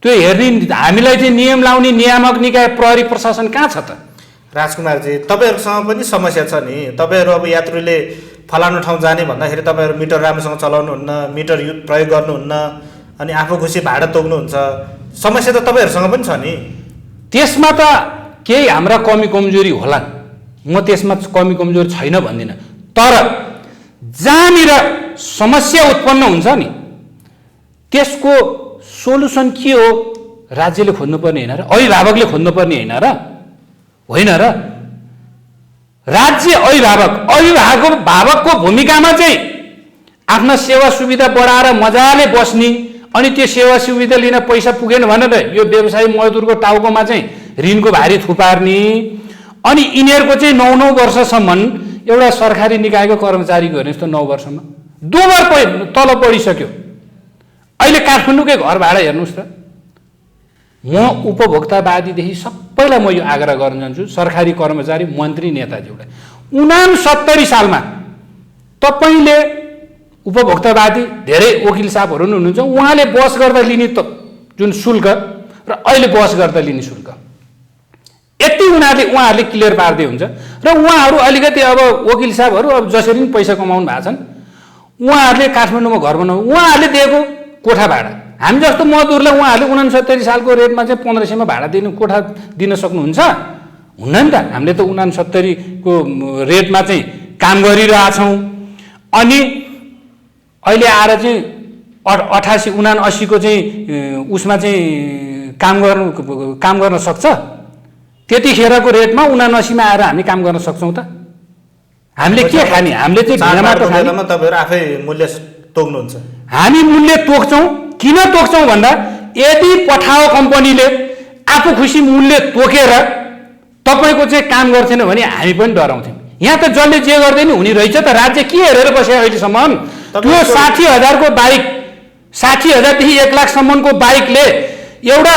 त्यो हेर्ने हामीलाई चाहिँ नियम लाउने नियामक निकाय प्रहरी प्रशासन कहाँ छ त? राजकुमारजी, तपाईँहरूसँग पनि समस्या छ नि। तपाईँहरू अब यात्रुले फलानु ठाउँ जाने भन्दाखेरि तपाईँहरू मिटर राम्रोसँग चलाउनुहुन्न, मिटर प्रयोग गर्नुहुन्न, अनि आफू खुसी भाडा तोक्नुहुन्छ। समस्या त तपाईँहरूसँग पनि छ नि। त्यसमा त केही हाम्रा कमी कमजोरी होला, म त्यसमा कमी कमजोरी छैन भन्दिनँ। तर जहाँनिर समस्या उत्पन्न हुन्छ नि त्यसको सोलुसन के हो? राज्यले खोज्नुपर्ने होइन र? अभिभावकले खोज्नुपर्ने होइन र? राज्य अभिभावकको भूमिकामा चाहिँ आफ्ना सेवा सुविधा बढाएर मजाले बस्ने, अनि त्यो सेवा सुविधा लिन पैसा पुगेन भनेर यो व्यवसायी मजदुरको टाउकोमा चाहिँ ऋणको भारी थुपार्ने, अनि यिनीहरूको चाहिँ 9 वर्षसम्म एउटा सरकारी निकायको कर्मचारीको हेर्नुहोस् त 9 वर्षमा 2 बार तल बढिसक्यो। अहिले काठमाडौँकै घर भाडा हेर्नुहोस् त। म उपभोक्तावादीदेखि सबैलाई म यो आग्रह गर्न चाहन्छु, सरकारी कर्मचारी मन्त्री नेताजीलाई, 69 सालमा तपाईँले उपभोक्तावादी धेरै वकिल साहबहरू हुनुहुन्छ, उहाँले बस गर्दा लिने जुन शुल्क र अहिले बस गर्दा लिने शुल्क यति उहाँहरूले क्लियर पार्दै हुन्छ। र उहाँहरू अलिकति अब वकिल साहबहरू अब जसरी पनि पैसा कमाउनु भएको छन्, उहाँहरूले काठमाडौँमा घर बनाउनु, उहाँहरूले दिएको कोठा भाडा, हामी जस्तो मजदुरलाई उहाँहरूले 69 सालको रेटमा चाहिँ 1500मा भाडा दिनु कोठा दिन सक्नुहुन्छ? हुन्न नि त। हामीले त 69 को रेटमा चाहिँ काम गरिरहेछौँ। अनि अहिले आएर चाहिँ 88 79 को चाहिँ उसमा चाहिँ काम गर्न सक्छ? त्यतिखेरको रेटमा 79 मा आएर हामी काम गर्न सक्छौँ त? हामीले के खाने? हामीले चाहिँ ढुङ्गा माटो खाने। तपाईँहरू आफै मूल्य तोक्नुहुन्छ। हामी मूल्य तोक्छौँ। किन तोक्छौँ भन्दा यदि पठाओ कम्पनीले आफू खुसी मूल्य तोकेर तपाईँको चाहिँ काम गर्छेन भने हामी पनि डराउँथ्यौँ। यहाँ त जसले जे गर्दै नि हुने रहेछ त। राज्य के हेरेर बस्यो अहिलेसम्म? त्यो 60,000 को बाइक, 60,000 देखि 1,00,000सम्मको बाइकले एउटा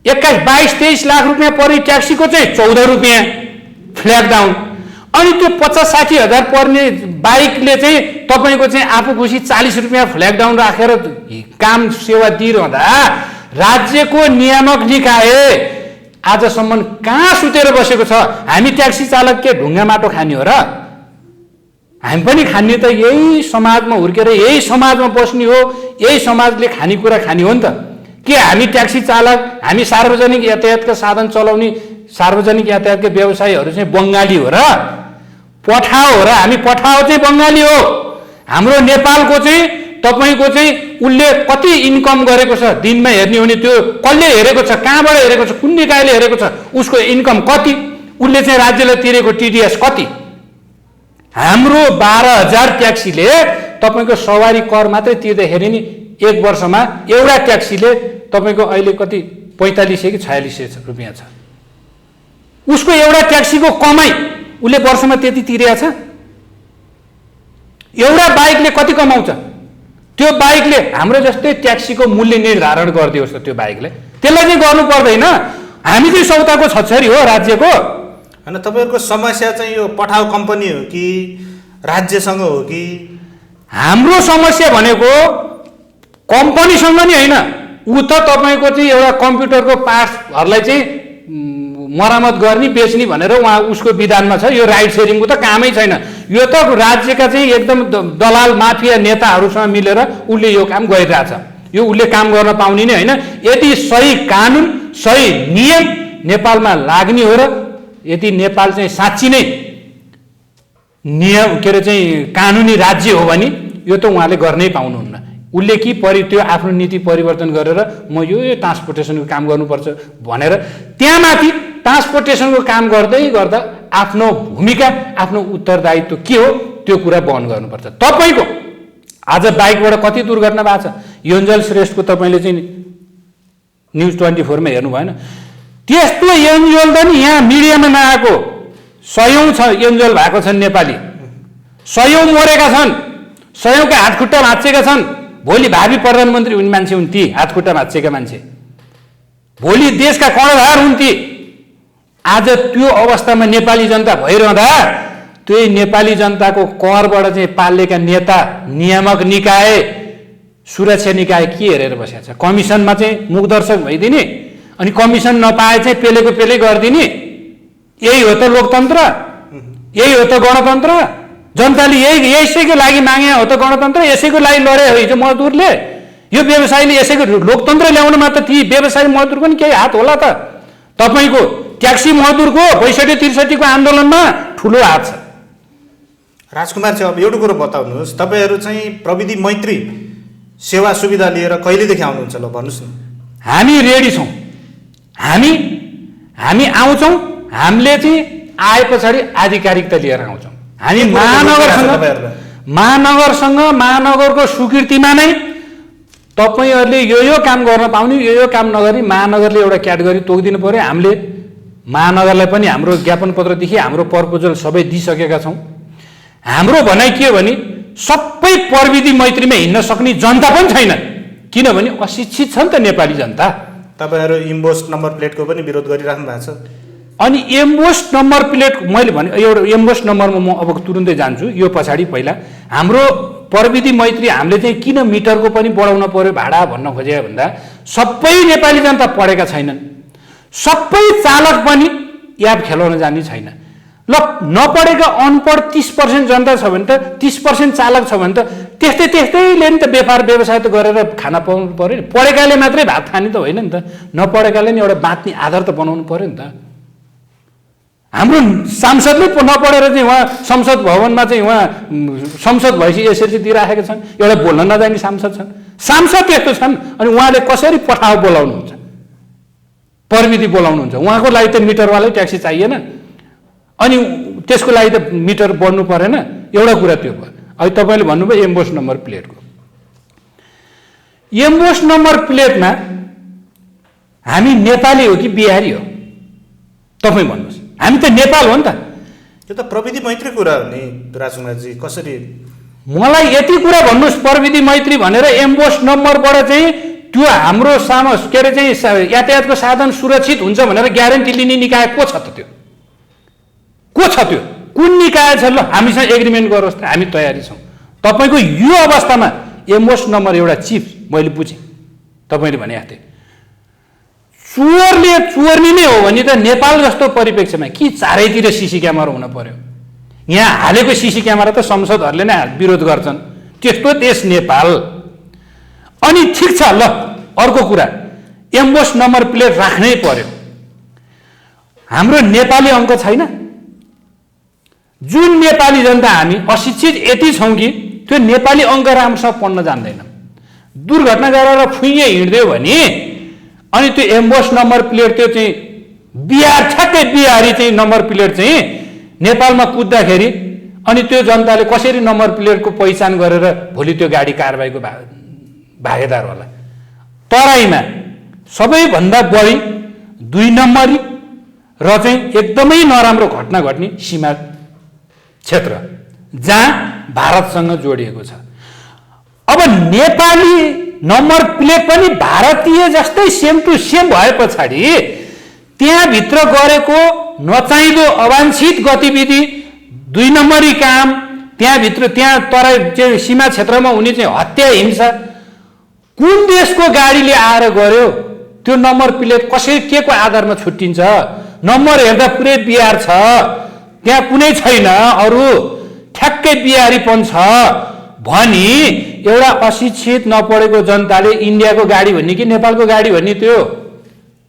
22-23 लाख रुपियाँ पर्ने ट्याक्सीको चाहिँ 14 रुपियाँ फ्ल्याग डाउन। अनि त्यो 50-60,000 पर्ने बाइकले चाहिँ तपाईँको चाहिँ आफू खुसी 40 रुपियाँ फ्ल्याग डाउन राखेर काम सेवा दिइरहँदा राज्यको नियामक निकाय आजसम्म कहाँ सुतेर बसेको छ? हामी ट्याक्सी चालक के ढुङ्गा माटो खाने हो र? हामी पनि खाने त यही समाजमा हुर्केर यही समाजमा बस्ने हो, यही समाजले खानेकुरा खाने हो नि त। के हामी ट्याक्सी चालक, हामी सार्वजनिक यातायातका साधन चलाउने सार्वजनिक यातायातका व्यवसायीहरू चाहिँ बङ्गाली हो र? पठाओ हो र? हामी पठाओ चाहिँ बङ्गाली हो। हाम्रो नेपालको चाहिँ तपाईँको चाहिँ उसले कति इन्कम गरेको छ दिनमा हेर्ने हो भने त्यो कसले हेरेको छ, कहाँबाट हेरेको छ, कुन निकायले हेरेको छ, उसको इन्कम कति, उसले चाहिँ राज्यलाई तिरेको टिडिएस कति? हाम्रो 12,000 ट्याक्सीले तपाईँको सवारी कर मात्रै तिर्दाखेरि नि एक वर्षमा एउटा ट्याक्सीले तपाईँको अहिले कति 4500 कि 4600 रुपियाँ छ। उसको एउटा ट्याक्सीको कमाई उसले वर्षमा त्यति तिरेको छ। एउटा बाइकले कति कमाउँछ? त्यो बाइकले हाम्रो जस्तै ट्याक्सीको मूल्य निर्धारण गरिदियोस् त त्यो बाइकले। त्यसलाई चाहिँ गर्नु पर्दैन। हामी चाहिँ सौताको छछरी हो राज्यको। होइन, तपाईँहरूको समस्या चाहिँ यो पठाओ कम्पनी हो कि राज्यसँग हो कि? हाम्रो समस्या भनेको कम्पनीसँग नि होइन, ऊ त तपाईँको चाहिँ एउटा कम्प्युटरको पार्ट्सहरूलाई चाहिँ मरामत गर्ने बेच्ने भनेर उहाँ उसको विधानमा छ। यो राइड सेयरिङको त कामै छैन। यो त राज्यका चाहिँ एकदम दलाल माफिया नेताहरूसँग मिलेर उसले यो काम गरिरहेछ। यो उसले काम गर्न पाउने नै होइन। यदि सही कानुन सही नियम नेपालमा लाग्ने हो र यदि नेपाल चाहिँ साँच्ची नै नियम के अरे चाहिँ कानुनी राज्य हो भने यो त उहाँले गर्नै पाउनुहुन्न। उसले कि त्यो आफ्नो नीति परिवर्तन गरेर म यो ट्रान्सपोर्टेसनको काम गर्नुपर्छ भनेर त्यहाँ माथि ट्रान्सपोर्टेसनको काम गर्दै गर्दा आफ्नो भूमिका आफ्नो उत्तरदायित्व के हो त्यो कुरा वहन गर्नुपर्छ। तपाईँको आज बाइकबाट कति दुर्घटना भएको छ? योन्जल श्रेष्ठको तपाईँले चाहिँ न्युज 24 मा हेर्नु भएन? त्यस्तो योन्जल त नि यहाँ मिडियामा नआएको 100औं छ योन्जल भएको छन् नेपाली। 100औं मरेका छन्, 100औंका हातखुट्टा भाँचिएका छन्। भोलि भावी प्रधानमन्त्री हुने मान्छे हुन् ती हातखुट्टा भाँचिएका मान्छे। भोलि देशका कर्णधार हुन् ती। आज त्यो अवस्थामा नेपाली जनता भइरहँदा त्यही नेपाली जनताको करबाट चाहिँ पालिएका नेता, नियामक निकाय, सुरक्षा निकाय के हेरेर बसेको छ? कमिसनमा चाहिँ मुखदर्शक भइदिने अनि कमिसन नपाए चाहिँ पेलेको पेले गरिदिने। यही हो त लोकतन्त्र? यही हो त गणतन्त्र? जनताले यसैको लागि मागे हो त गणतन्त्र? यसैको लागि लडे हो हिजो मजदुरले। यो व्यवसायीले यसैको लोकतन्त्र ल्याउनमा त ती व्यवसायी मजदुरको नि केही हात होला त? तपाईँको ट्याक्सी मजदुरको 62-63 को आन्दोलनमा ठुलो हात छ। राजकुमार चाहिँ अब एउटा कुरो बताउनुहोस्, तपाईँहरू चाहिँ प्रविधि मैत्री सेवा सुविधा लिएर कहिलेदेखि आउनुहुन्छ? ल भन्नुहोस् न। हामी रेडी छौँ। हामी आउँछौँ। हामीले चाहिँ आए पछाडि आधिकारिकता लिएर आउँछौँ। हामी महानगरसँग महानगरको स्वीकृतिमा नै तपाईँहरूले यो काम गर्न पाउने, यो काम नगरी महानगरले एउटा क्याटेगोरी तोकिदिनु पर्यो। हामीले महानगरलाई पनि हाम्रो ज्ञापन पत्रदेखि हाम्रो प्रपोजल सबै दिइसकेका छौँ। हाम्रो भनाइ के हो भने सबै प्रविधि मैत्रीमा हिँड्न सक्ने जनता पनि छैन, किनभने अशिक्षित छ नि त नेपाली जनता। तपाईँहरू इम्बोस नम्बर प्लेटको पनि विरोध गरिराख्नु भएको छ। अनि एम्बोस नम्बर प्लेट मैले भने एउटा एम्बोस नम्बरमा म अब तुरुन्तै जान्छु। यो पछाडि पहिला हाम्रो प्रविधि मैत्री हामीले चाहिँ किन मिटरको पनि बढाउन पर्यो भाडा भन्न खोजेको भन्दा सबै नेपाली जनता पढेका छैनन्। सबै चालक पनि एप खेलाउन जान्ने छैन। ल नपढेका अनपढ 30% जनता छ भने त 30% चालक छ भने त त्यस्तैले नि त व्यापार व्यवसाय त गरेर खाना पाउनु पर्यो नि। पढेकाले मात्रै भात खाने त होइन नि त, नपढेकाले नि एउटा बाँच्ने आधार त बनाउनु पर्यो नि त। हाम्रो सांसदले नपढेर चाहिँ उहाँ संसद भवनमा चाहिँ उहाँ संसद भएपछि एसएलसी दिइराखेका छन्। एउटा बोल्न नजाने सांसद छन्। सांसद त्यस्तो छन् अनि उहाँले कसरी पठाओ बोलाउनुहुन्छ, प्रविधि बोलाउनुहुन्छ? उहाँको लागि त मिटरवालै ट्याक्सी चाहिएन। अनि त्यसको लागि त मिटर बढ्नु परेन। एउटा कुरा त्यो भयो। अहिले तपाईँले भन्नुभयो एम्बोस नम्बर प्लेटको। एम्बोस नम्बर प्लेटमा हामी नेपाली हो कि बिहारी हो? तपाईँ भन्नुहोस्। हामी त नेपाल हो नि त। त्यो त प्रविधि मैत्री कुरा हो नि राजकुमारजी। कसरी? मलाई यति कुरा भन्नुहोस्, प्रविधि मैत्री भनेर एम्बोस नम्बरबाट चाहिँ त्यो हाम्रो के अरे चाहिँ यातायातको साधन सुरक्षित हुन्छ भनेर ग्यारेन्टी लिने निकाय को छ त? त्यो को छ? त्यो कुन निकाय छ? ल हामीसँग एग्रिमेन्ट गरोस् त, हामी तयारी छौँ। तपाईँको यो अवस्थामा एम्बोस नम्बर एउटा चिप मैले बुझेँ तपाईँले भने थिएँ चोरले चोर्नी नै हो भने त नेपाल जस्तो परिप्रेक्ष्यमा कि चारैतिर सिसी क्यामेरा हुन पर्यो? यहाँ हालेको सिसी क्यामेरा त संसदहरूले नै विरोध गर्छन्। त्यस्तो देश नेपाल। अनि ठिक छ, ल अर्को कुरा, एम्बोस नम्बर प्लेट राख्नै पर्यो। हाम्रो नेपाली अङ्क छैन। जुन नेपाली जनता हामी अशिक्षित यति छौँ कि त्यो नेपाली अङ्क राम्रोसँग पढ्न जान्दैन। दुर्घटना गरेर फुइए हिँड्दियो भने अनि त्यो एम्बोस नम्बर प्लेट त्यो चाहिँ ठ्याक्कै बिहारी चाहिँ नम्बर प्लेट चाहिँ नेपालमा कुद्दाखेरि अनि त्यो जनताले कसरी नम्बर प्लेटको पहिचान गरेर भोलि त्यो गाडी कारबाहीको भागेदार होला? तराईमा सबैभन्दा बढी 2 नम्बरी र चाहिँ एकदमै नराम्रो घटना घट्ने सीमा क्षेत्र जहाँ भारतसँग जोडिएको छ। अब नेपाली नम्बर प्लेट पनि भारतीय जस्तै सेम टु सेम भए पछाडि त्यहाँभित्र गरेको नचाहिँदो अवांछित गतिविधि, 2 नम्बरी काम, त्यहाँभित्र त्यहाँ तराई सीमा क्षेत्रमा हुने चाहिँ हत्या हिंसा कुन देशको गाडीले आएर गर्यो? त्यो नम्बर प्लेट कसरी के को आधारमा छुट्टिन्छ? नम्बर हेर्दा पुरै बिहार छ, त्यहाँ कुनै छैन अरू, ठ्याक्कै बिहारीपन छ भनी एउटा अशिक्षित नपढेको जनताले इन्डियाको गाडी भन्ने कि नेपालको गाडी भन्ने त्यो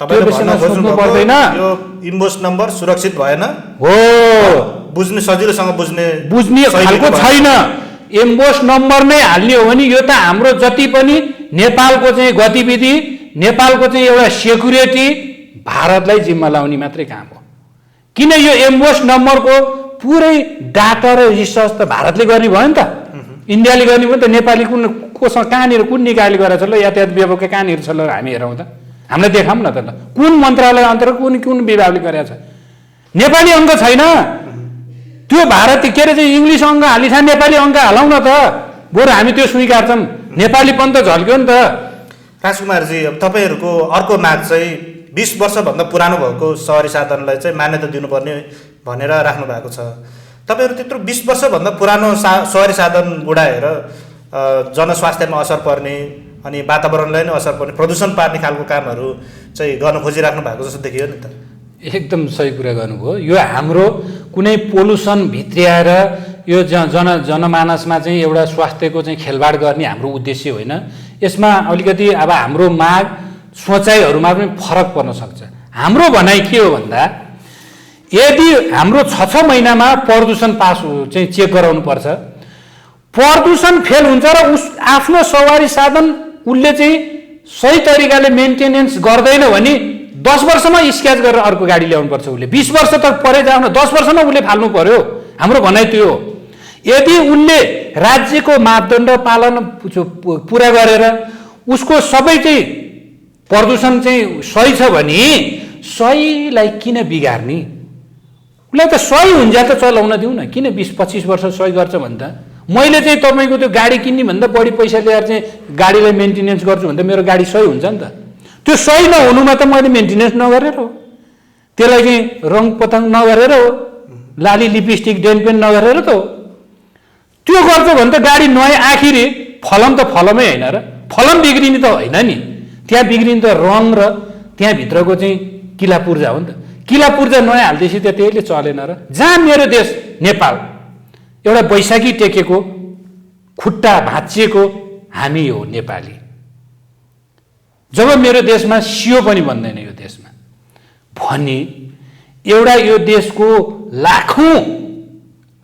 सोच्नु पर्दैन। यो इम्बोस नम्बर सुरक्षित भएन हो, बुझ्ने सजिलोसँग बुझ्ने खालको छैन। एम्बोस नम्बर नै हाल्ने हो भने यो त हाम्रो जति पनि नेपालको चाहिँ गतिविधि, नेपालको चाहिँ एउटा सेक्युरिटी भारतलाई जिम्मा लाउने मात्रै काम हो। किन यो एम्बोस नम्बरको पुरै डाटा र रिसर्च त भारतले गर्ने भयो नि त, इन्डियाले गर्ने भयो नि त। नेपाली कोसँग कहाँनिर कुन निकायले गरेको छ ल? यातायात विभागको कहाँनिर छ ल? हामी हेरौँ त, हामीलाई देखाउँ न त ल। कुन मन्त्रालय अन्तर्गत कुन विभागले गरेको छ? नेपाली अङ्क छैन। त्यो भारतीय के अरे चाहिँ इङ्ग्लिस अङ्क हालिन्छ, नेपाली अङ्क हालौँ न त, बरु हामी त्यो स्वीकार्छौँ। नेपालीपन त झल्क्यो नि त। राजकुमारजी, अब तपाईँहरूको अर्को माग चाहिँ 20 वर्षभन्दा पुरानो भएको सहरी साधनलाई चाहिँ मान्यता दिनुपर्ने भनेर राख्नु भएको छ। तपाईँहरू त्यत्रो 20 वर्षभन्दा पुरानो सहरी साधन बुढाएर जनस्वास्थ्यमा असर पर्ने अनि वातावरणलाई नै असर पर्ने, प्रदूषण पार्ने खालको कामहरू चाहिँ गर्न खोजिराख्नु भएको जस्तो देखियो नि त। एकदम सही कुरा गर्नुभयो। यो हाम्रो कुनै पोल्युसन भित्र्याएर यो जनमानसमा चाहिँ एउटा स्वास्थ्यको चाहिँ खेलवाड गर्ने हाम्रो उद्देश्य होइन। यसमा अलिकति अब हाम्रो माग सोचाइहरूमा पनि फरक पर्न सक्छ। हाम्रो भनाइ के हो भन्दा यदि हाम्रो 6 महिनामा प्रदूषण पास चाहिँ चेक गराउनु पर्छ, प्रदूषण फेल हुन्छ र उस आफ्नो सवारी साधन उसले चाहिँ सही तरिकाले मेन्टेनेन्स गर्दैन भने 10 वर्षमा स्क्याच गरेर अर्को गाडी ल्याउनुपर्छ। उसले 20 वर्ष त परे जाउन, 10 वर्षमा उसले फाल्नु पर्यो। हाम्रो भनाइ त्यो हो। यदि उसले राज्यको मापदण्ड पालन पुरा गरेर उसको सबै चाहिँ प्रदूषण चाहिँ सही छ भने सहीलाई किन बिगार्ने? उसलाई त सही हुन्छ त चलाउन दिउँ न। किन 20-25 वर्ष सही गर्छ भने त मैले चाहिँ तपाईँको त्यो गाडी किन्ने भन्दा बढी पैसा ल्याएर चाहिँ गाडीलाई मेन्टेनेन्स गर्छु भन्दा मेरो गाडी सही हुन्छ नि त। त्यो सही नहुनुमा त मैले मेन्टेनेन्स नगरेर हो, त्यसलाई चाहिँ रङ पतङ नगरेर हो, लाली लिपस्टिक डेन पेन नगरेर त हो। त्यो गर्छ भने त गाडी नयाँ आखिरी फलम त फलमै होइन र, फलम बिग्रिने त होइन नि, त्यहाँ बिग्रिने त रङ र त्यहाँभित्रको चाहिँ किला पूर्जा हो नि त। किला पूर्जा नयाँ हाल्दैछ त त्यसले चलेन र। जहाँ मेरो देश नेपाल एउटा बैशाखी टेकेको खुट्टा भाँचिएको हामी हो नेपाली। जब मेरो देशमा सियो पनि भन्दैन यो देशमा भने एउटा यो देशको लाखौँ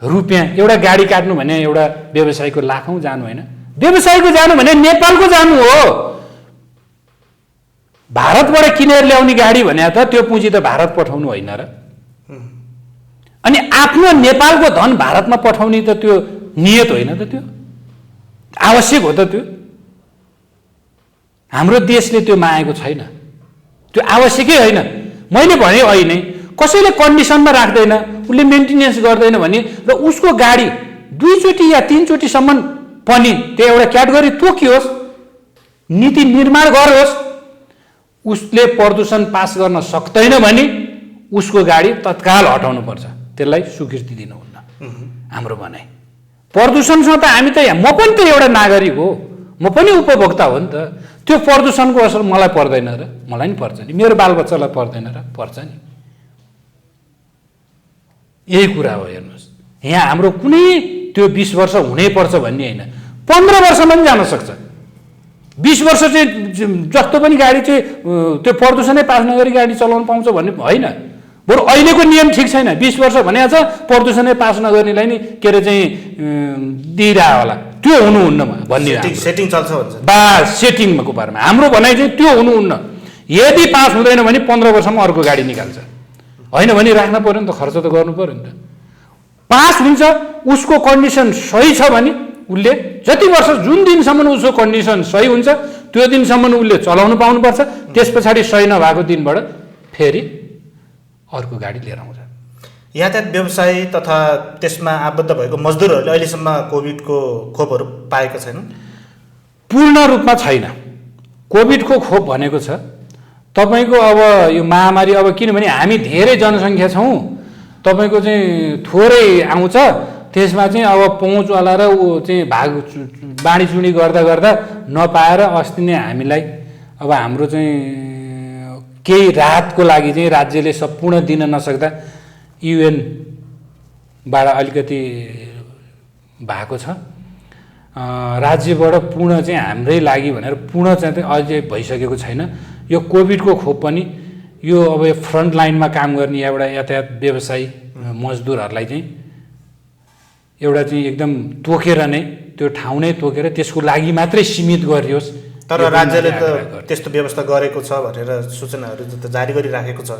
रुपियाँ एउटा गाडी काट्नु भने एउटा व्यवसायको लाखौँ जानु होइन, व्यवसायको जानु भने नेपालको जानु हो। भारतबाट किनेर ल्याउने गाडी भने त त्यो पुँजी त भारत पठाउनु होइन र। अनि आफ्नो नेपालको धन भारतमा पठाउने त त्यो नियत होइन त, त्यो आवश्यक हो त, त्यो हाम्रो देशले त्यो मागेको छैन, त्यो आवश्यकै होइन। मैले भने अहिले कसैले कन्डिसनमा राख्दैन, उसले मेन्टेनेन्स गर्दैन भने र उसको गाडी 2 चोटि या 3 चोटिसम्म पनि त्यो एउटा क्याटेगोरी तोकियोस्, नीति निर्माण गरोस्, उसले प्रदूषण पास गर्न सक्दैन भने उसको गाडी तत्काल हटाउनु पर्छ, त्यसलाई स्वीकृति दिनुहुन्न हाम्रो भनाइ। प्रदूषणसँग त हामी त म पनि त एउटा नागरिक हो, म पनि उपभोक्ता हो नि त, त्यो प्रदूषणको असर मलाई पर्दैन र? मलाई नि पर्छ नि, मेरो बालबच्चालाई पर्दैन र? पर्छ नि। यही कुरा हो। हेर्नुहोस्, यहाँ हाम्रो कुनै त्यो 20 वर्ष हुनैपर्छ भन्ने होइन, 15 वर्षमा पनि जान सक्छ। 20 वर्ष चाहिँ जस्तो पनि गाडी चाहिँ त्यो प्रदूषणै पास नगरी गाडी चलाउन पाउँछ भन्ने होइन। बरु अहिलेको नियम ठिक छैन, 20 वर्ष भनेको छ प्रदूषणै पास नगर्नेलाई नि के अरे चाहिँ दिइरह होला, त्यो हुनुहुन्न भन्ने सेटिङ चल्छ भन्छ। बास सेटिङको बारेमा हाम्रो भनाइ चाहिँ त्यो हुनुहुन्न। यदि पास हुँदैन भने 15 वर्षमा अर्को गाडी निकाल्छ, होइन भने राख्न पर्यो नि त, खर्च त गर्नु पर्यो नि त। पास हुन्छ, उसको कन्डिसन सही छ भने उसले जति वर्ष जुन दिनसम्म उसको कन्डिसन सही हुन्छ त्यो दिनसम्म उसले चलाउनु पाउनुपर्छ। त्यस पछाडि सही नभएको दिनबाट फेरि अर्को गाडी लिएर आउँछ। यातायात व्यवसाय तथा त्यसमा आबद्ध भएको मजदुरहरूले अहिलेसम्म कोभिडको खोपहरू पाएको छैन? पूर्ण रूपमा छैन। कोभिडको खोप भनेको छ तपाईँको अब यो महामारी, अब किनभने हामी धेरै जनसङ्ख्या छौँ, तपाईँको चाहिँ थोरै आउँछ, त्यसमा चाहिँ अब पहुँचवाला र ऊ चाहिँ बाँडीचुँडी गर्दा गर्दा नपाएर अस्ति नै हामीलाई अब हाम्रो चाहिँ केही राहतको लागि चाहिँ राज्यले सम्पूर्ण दिन नसक्दा UN-बाट अलिकति भएको छ, राज्यबाट पूर्ण चाहिँ हाम्रै लागि भनेर पूर्ण चाहिँ अझै भइसकेको छैन। यो कोभिडको खोप पनि यो अब फ्रन्ट लाइनमा काम गर्ने एउटा यातायात व्यवसायी मजदुरहरूलाई चाहिँ एउटा चाहिँ एकदम तोकेर नै त्यो ठाउँ नै तोकेर त्यसको लागि मात्रै सीमित गरियोस्। तर राज्यले त त्यस्तो व्यवस्था गरेको छ भनेर सूचनाहरू त जारी गरिराखेको छ।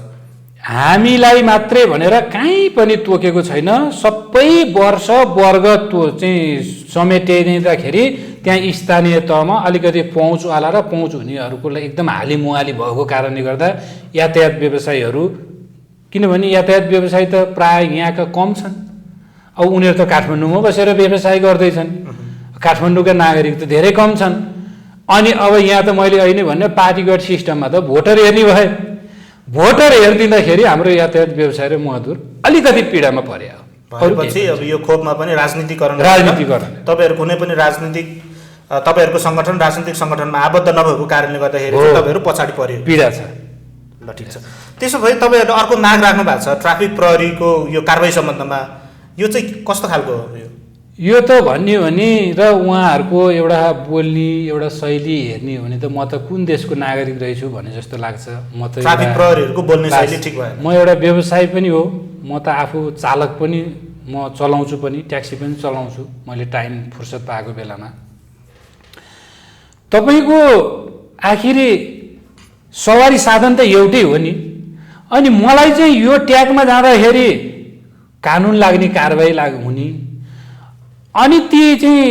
हामीलाई मात्रै भनेर कहीँ पनि तोकेको छैन, सबै वर्ष वर्ग चाहिँ समेटिँदाखेरि त्यहाँ स्थानीय तहमा अलिकति पहुँचवाला र पहुँच हुनेहरूको एकदम हालिमुहाली भएको कारणले गर्दा यातायात व्यवसायीहरू, किनभने यातायात व्यवसायी त प्रायः यहाँका कम छन्, अब उनीहरू त काठमाडौँमा बसेर व्यवसाय गर्दैछन्, काठमाडौँका नागरिक त धेरै कम छन्। अनि अब यहाँ त मैले अहिले भने पार्टीगत सिस्टममा त भोटर हेर्ने भए, भोटर हेरिदिँदाखेरि हाम्रो यातायात व्यवसाय र मजदुर अलिकति पीडामा पर्यो। भनेपछि अब यो खोपमा पनि राजनीतिकरण, तपाईँहरू कुनै पनि राजनीतिक तपाईँहरूको सङ्गठन राजनीतिक सङ्गठनमा आबद्ध नभएको कारणले गर्दाखेरि तपाईँहरू पछाडि पर्यो, पीडा छ। ल ठिक छ। त्यसो भए तपाईँहरूले अर्को माग राख्नु भएको छ ट्राफिक प्रहरीको यो कारबाही सम्बन्धमा, यो चाहिँ कस्तो खालको हो? यो त भन्ने हो भने र उहाँहरूको एउटा बोल्ने एउटा शैली हेर्ने हो भने त म त कुन देशको नागरिक रहेछु भने जस्तो लाग्छ। म त ट्राफिक प्रहरीहरूको बोल्ने शैली ठिक भएन। म एउटा व्यवसायी पनि हो, म त आफू चालक पनि, म चलाउँछु पनि, ट्याक्सी पनि चलाउँछु मैले टाइम फुर्सद पाएको बेलामा। तपाईँको आखिरी सवारी साधन त एउटै हो नि, अनि मलाई चाहिँ यो ट्यागमा जाँदाखेरि कानुन लाग्ने कारबाही हुने, अनि ती चाहिँ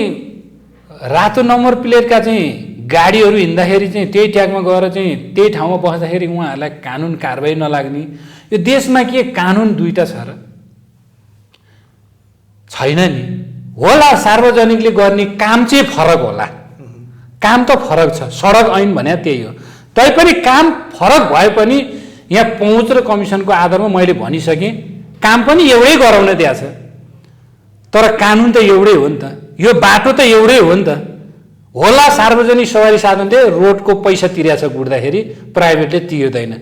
रातो नम्बर प्लेटका चाहिँ गाडीहरू हिँड्दाखेरि चाहिँ त्यही ट्यागमा गएर चाहिँ त्यही ठाउँमा बस्दाखेरि उहाँहरूलाई कानुन कारबाही नलाग्ने। यो देशमा के कानुन दुईटा छ र? छैन नि। होला सार्वजनिकले गर्ने काम चाहिँ फरक होला, काम त फरक छ, सडक ऐन भने त्यही हो, तैपनि काम फरक भए पनि यहाँ पहुँच र कमिसनको आधारमा मैले भनिसकेँ, काम पनि एउटै गराउन दिएको छ, तर कानुन त एउटै हो नि त, यो बाटो त एउटै हो नि त। होला सार्वजनिक सवारी साधनले रोडको पैसा तिरेको छ गुड्दाखेरि, प्राइभेटले तिर्दैन।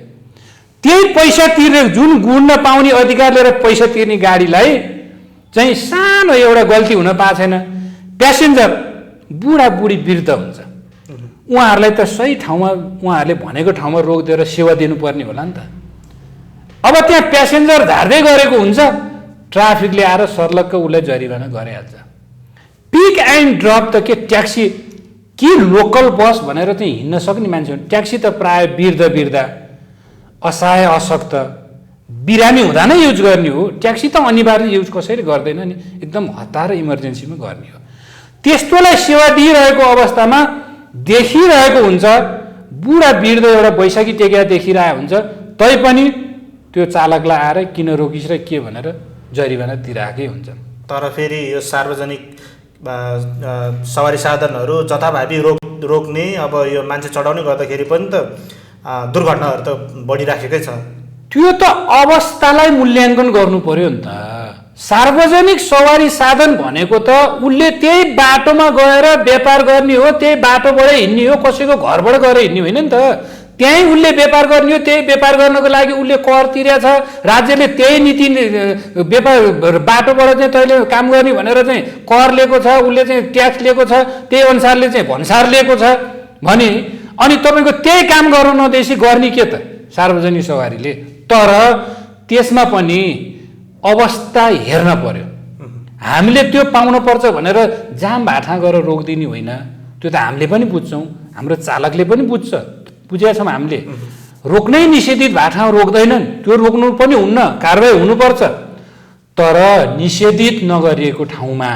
त्यही पैसा तिर्ने, जुन गुड्न पाउने अधिकार लिएर पैसा तिर्ने गाडीलाई चाहिँ सानो एउटा गल्ती हुन पाएको छैन, प्यासेन्जर बुढाबुढी वृद्ध हुन्छ, उहाँहरूलाई त सही ठाउँमा उहाँहरूले भनेको ठाउँमा रोकिदिएर सेवा दिनुपर्ने होला नि त। अब त्यहाँ प्यासेन्जर झार्दै गरेको हुन्छ, ट्राफिकले आएर सर्लक्क उसलाई जरिवाना गरिहाल्छ। पिक एन्ड ड्रप त के ट्याक्सी कि लोकल बस भनेर चाहिँ हिँड्न सक्ने मान्छे, ट्याक्सी त प्रायः वृद्ध असहाय अशक्त बिरामी हुँदा नै युज गर्ने हो। ट्याक्सी त अनिवार्य युज कसैले गर्दैन नि, एकदम हतार इमर्जेन्सीमा गर्ने हो। त्यस्तोलाई सेवा दिइरहेको अवस्थामा देखिरहेको हुन्छ, बुढा वृद्ध एउटा बैशाखी टेकेर देखिरहेको हुन्छ, तैपनि त्यो चालकलाई आएर किन रोकिस् र के भनेर जरिवाना तिराएकै हुन्छ। तर फेरि यो सार्वजनिक सवारी साधनहरू जथाभावी रोक्ने, अब यो मान्छे चढाउने गर्दाखेरि पनि त दुर्घटनाहरू त बढिराखेकै छ। त्यो त अवस्थालाई मूल्याङ्कन गर्नु पर्यो नि त। सार्वजनिक सवारी साधन भनेको त उसले त्यही बाटोमा गएर व्यापार गर्ने हो, त्यही बाटोबाट हिँड्ने हो, कसैको घरबाट गएर हिँड्ने होइन नि त। त्यहीँ उसले व्यापार गर्ने हो, त्यही व्यापार गर्नको लागि उसले कर तिरेको छ, राज्यले त्यही नीति व्यापार बाटोबाट चाहिँ तैँले काम गर्ने भनेर चाहिँ कर लिएको छ, उसले चाहिँ ट्याक्स लिएको छ, त्यही अनुसारले चाहिँ भन्सार लिएको छ भने अनि तपाईँको त्यही काम गर्न नदिएपछि गर्ने के त सार्वजनिक सवारीले। तर त्यसमा पनि अवस्था हेर्न पर्यो। हामीले त्यो पाउनुपर्छ भनेर जाम भाठा गरेर रोकिदिने होइन, त्यो त हामीले पनि बुझ्छौँ, हाम्रो चालकले पनि बुझ्छ, बुझेका छौँ हामीले। रोक्नै निषेधित भएको ठाउँ रोक्दैनन्, त्यो रोक्नु पनि हुन्न, कारबाही हुनुपर्छ। तर निषेधित नगरिएको ठाउँमा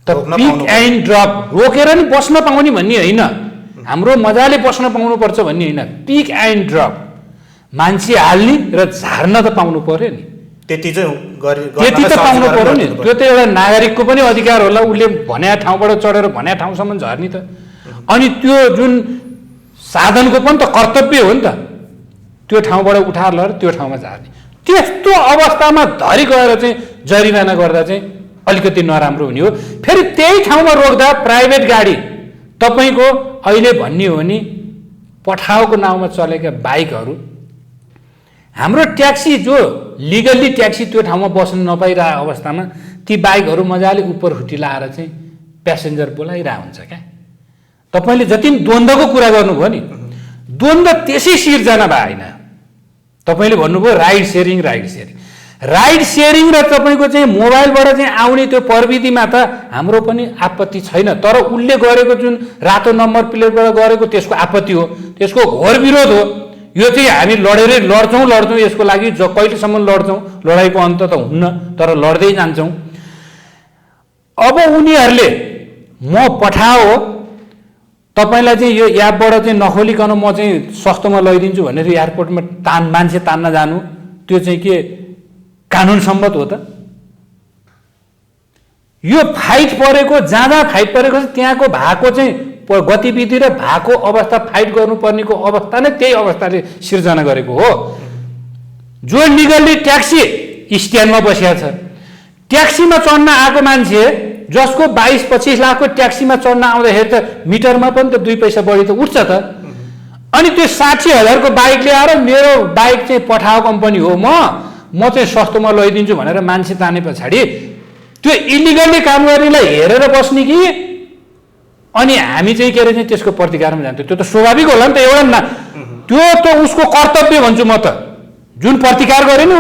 त पिक एन्ड ड्रप रोकेर नि बस्न पाउने भन्ने होइन, हाम्रो मजाले बस्न पाउनुपर्छ भन्ने होइन, पिक एन्ड ड्रप मान्छे हाल्ने र झार्न त पाउनु पर्यो नि। त्यति चाहिँ त्यति त पाउनु पर्यो नि। त्यो त एउटा नागरिकको पनि अधिकार होला, उसले भन्या ठाउँबाट चढेर भन्या ठाउँसम्म झर्ने त। अनि त्यो जुन साधनको पनि त कर्तव्य हो नि त, त्यो ठाउँबाट उठाएर लगेर त्यो ठाउँमा झार्ने। त्यस्तो अवस्थामा धरि गएर चाहिँ जरिवाना गर्दा चाहिँ अलिकति नराम्रो हुने हो। फेरि त्यही ठाउँमा रोक्दा प्राइभेट गाडी तपाईँको अहिले भन्ने हो भने पठाउको नाउँमा चलेका बाइकहरू, हाम्रो ट्याक्सी जो लिगल्ली ट्याक्सी त्यो ठाउँमा बस्न नपाइरहेको अवस्थामा ती बाइकहरू मजाले उपर हुटी लाएर चाहिँ प्यासेन्जर बोलाइरहेको हुन्छ क्या। तपाईँले जति द्वन्द्वको कुरा गर्नुभयो नि, द्वन्द्व त्यसै सिर्जना भएन। तपाईँले भन्नुभयो राइड सेयरिङ र तपाईँको चाहिँ मोबाइलबाट चाहिँ आउने त्यो प्रविधिमा त हाम्रो पनि आपत्ति छैन, तर उसले गरेको जुन रातो नम्बर प्लेटबाट गरेको त्यसको आपत्ति हो, त्यसको घोर विरोध हो। यो चाहिँ हामी लड्छौँ यसको लागि कहिलेसम्म लड्छौँ, लडाइँको अन्त त हुन्न, तर लड्दै जान्छौँ। अब उनीहरूले म पठाओ तपाईँलाई चाहिँ यो एपबाट चाहिँ नखोलिकन म चाहिँ सस्तोमा लैदिन्छु भनेर एयरपोर्टमा मान्छे तान्न जानु, त्यो चाहिँ के कानुन सम्मत हो त? यो फाइट परेको जहाँ फाइट परेको छ त्यहाँको भएको चाहिँ गतिविधि र भएको अवस्था, फाइट गर्नुपर्नेको अवस्था नै त्यही अवस्थाले सिर्जना गरेको हो। जो लिगल्ली ट्याक्सी स्ट्यान्डमा बसिया छ, ट्याक्सीमा चढ्न आएको मान्छे जसको 22-25 लाखको ट्याक्सीमा चढ्न आउँदाखेरि त मिटरमा पनि त 2 पैसा बढी त उठ्छ त। अनि त्यो 60,000को बाइक ल्याएर मेरो बाइक चाहिँ पठाओ कम्पनी हो, म चाहिँ सस्तोमा लैदिन्छु भनेर मान्छे ताने पछाडि त्यो इलिगल्ली काम गर्नेलाई हेरेर बस्ने कि अनि हामी चाहिँ के अरे चाहिँ त्यसको प्रतिकारमा जान्छ? त्यो त स्वाभाविक होला नि त। एउटा त्यो त उसको कर्तव्य भन्छु म त। जुन प्रतिकार गरे नि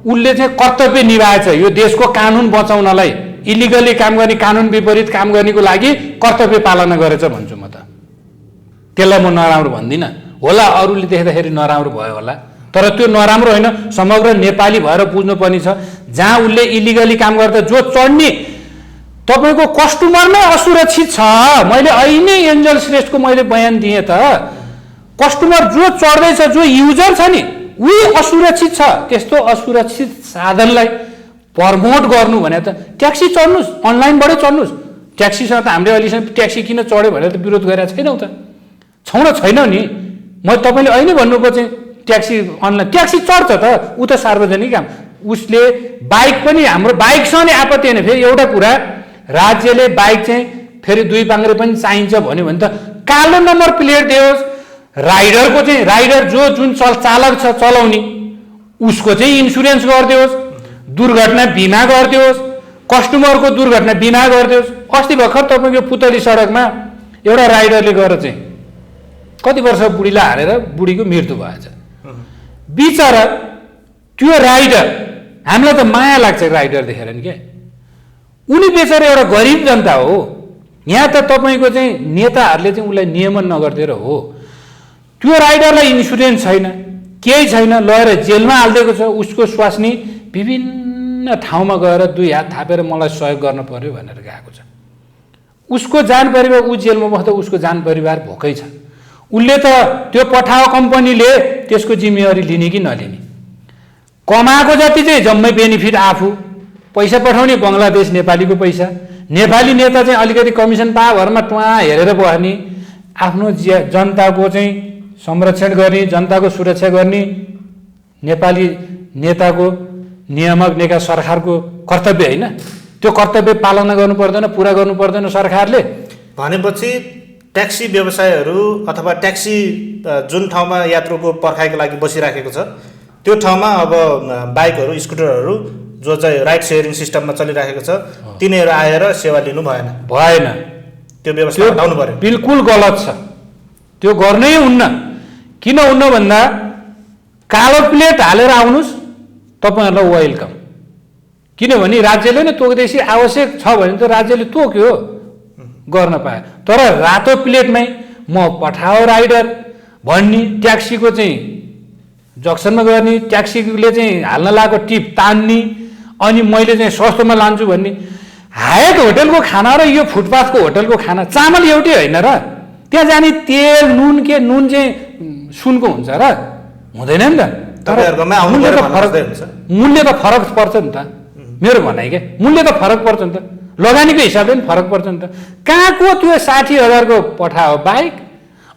उसले चाहिँ कर्तव्य निभाएछ, यो देशको कानुन बचाउनलाई, इलिगल्ली काम गर्ने, कानुन विपरीत काम गर्नेको लागि कर्तव्य पालना गरेछ भन्छु म त। त्यसलाई म नराम्रो भन्दिनँ, होला अरूले देख्दाखेरि नराम्रो भयो होला, तर त्यो नराम्रो होइन, समग्र नेपाली भएर बुझ्नुपर्ने छ। जहाँ उसले इलिगली काम गर्दा जो चढ्ने तपाईँको कस्टमर नै असुरक्षित छ। मैले अहिले एन्जल श्रेष्ठको मैले बयान दिएँ त, कस्टमर जो चढ्दैछ, जो युजर छ नि उही असुरक्षित छ। त्यस्तो असुरक्षित साधनलाई प्रमोट गर्नु भने त ट्याक्सी चढ्नुहोस्, अनलाइनबाटै चढ्नुहोस्। ट्याक्सीसँग त हामीले अहिलेसम्म ट्याक्सी किन चढ्यो भनेर त विरोध गरेका छैनौँ त, छैनौँ नि। मैले तपाईँले अहिले भन्नुभयो चाहिँ ट्याक्सी अनलाइन, ट्याक्सी चढ्छ त, ऊ त सार्वजनिक काम। उसले बाइक पनि, हाम्रो बाइकसँग नै आपत्ति होइन। फेरि एउटा कुरा, राज्यले बाइक चाहिँ फेरि 2 पाङ्ग्रे पनि चाहिन्छ भन्यो भने त कालो नम्बर प्लेट दियोस्। राइडरको चाहिँ राइडर जुन चालक छ चलाउने उसको चाहिँ इन्सुरेन्स गरिदियोस्, दुर्घटना बिमा गरिदियोस्, कस्टमरको दुर्घटना बिमा गरिदियोस्। अस्ति भर्खर तपाईँको पुतली सडकमा एउटा राइडरले गएर चाहिँ कति वर्ष बुढीलाई हालेर बुढीको मृत्यु भएछ। बिचरा त्यो राइडर, हामीलाई त माया लाग्छ राइडर देखेर नि क्या, उनी बेचारा एउटा गरिब जनता हो। यहाँ त तपाईँको चाहिँ नेताहरूले चाहिँ उसलाई नियमन नगरिदिएर हो। त्यो राइडरलाई इन्सुरेन्स छैन, केही छैन, लगेर जेलमा हालिदिएको छ। उसको स्वास्नी विभिन्न ठाउँमा गएर 2 हात थापेर मलाई सहयोग गर्न पर्यो भनेर गएको छ। उसको जान परिवार, ऊ जेलमा बस्दा उसको जान परिवार भोकै छ। उसले त त्यो पठाओ कम्पनीले त्यसको जिम्मेवारी लिने कि नलिने, कमाएको जति चाहिँ जम्मै बेनिफिट आफू, पैसा पठाउने बङ्गलादेश नेपालीको पैसा, नेपाली नेता चाहिँ अलिकति कमिसन पावरमा टुवा हेरेर बस्ने, आफ्नो जनताको चाहिँ संरक्षण गर्ने, जनताको सुरक्षा गर्ने नेपाली नेताको, नियामक नेता सरकारको कर्तव्य होइन? त्यो कर्तव्य पालना गर्नु पर्दैन, पुरा गर्नु पर्दैन सरकारले? भनेपछि ट्याक्सी व्यवसायहरू अथवा ट्याक्सी जुन ठाउँमा यात्रुको पर्खाइको लागि बसिराखेको छ त्यो ठाउँमा अब बाइकहरू, स्कुटरहरू जो चाहिँ राइड सेयरिङ सिस्टममा चलिराखेको छ तिनीहरू आएर सेवा लिनु भएन। त्यो व्यवस्था हटाउनु पर्यो। बिल्कुल गलत छ, त्यो गर्नै हुन्न। किन हुन्न भन्दा कालो प्लेट हालेर आउनुहोस्, तपाईँहरूलाई वेलकम। किनभने राज्यले नै तोक्दैछ, आवश्यक छ भने त राज्यले तोक्यो, गर्न पायो। तर रातो प्लेटमै म पठाओ राइडर भन्ने, ट्याक्सीको चाहिँ जक्सनमा गर्ने, ट्याक्सीले चाहिँ हाल्न लागेको टिप तान्ने, अनि मैले चाहिँ सस्तोमा लान्छु भन्ने। हायत होटलको खाना र यो फुटपाथको होटलको खाना चामल एउटै होइन र? त्यहाँ जाने तेल नुन नुन चाहिँ सुनको हुन्छ र? हुँदैन नि त। मूल्य त फरक पर्छ नि त। मेरो भनाइ के, मूल्य त फरक पर्छ नि त, लगानीको हिसाबले पनि फरक पर्छ नि त। कहाँको त्यो 60,000 को पठाओ बाइक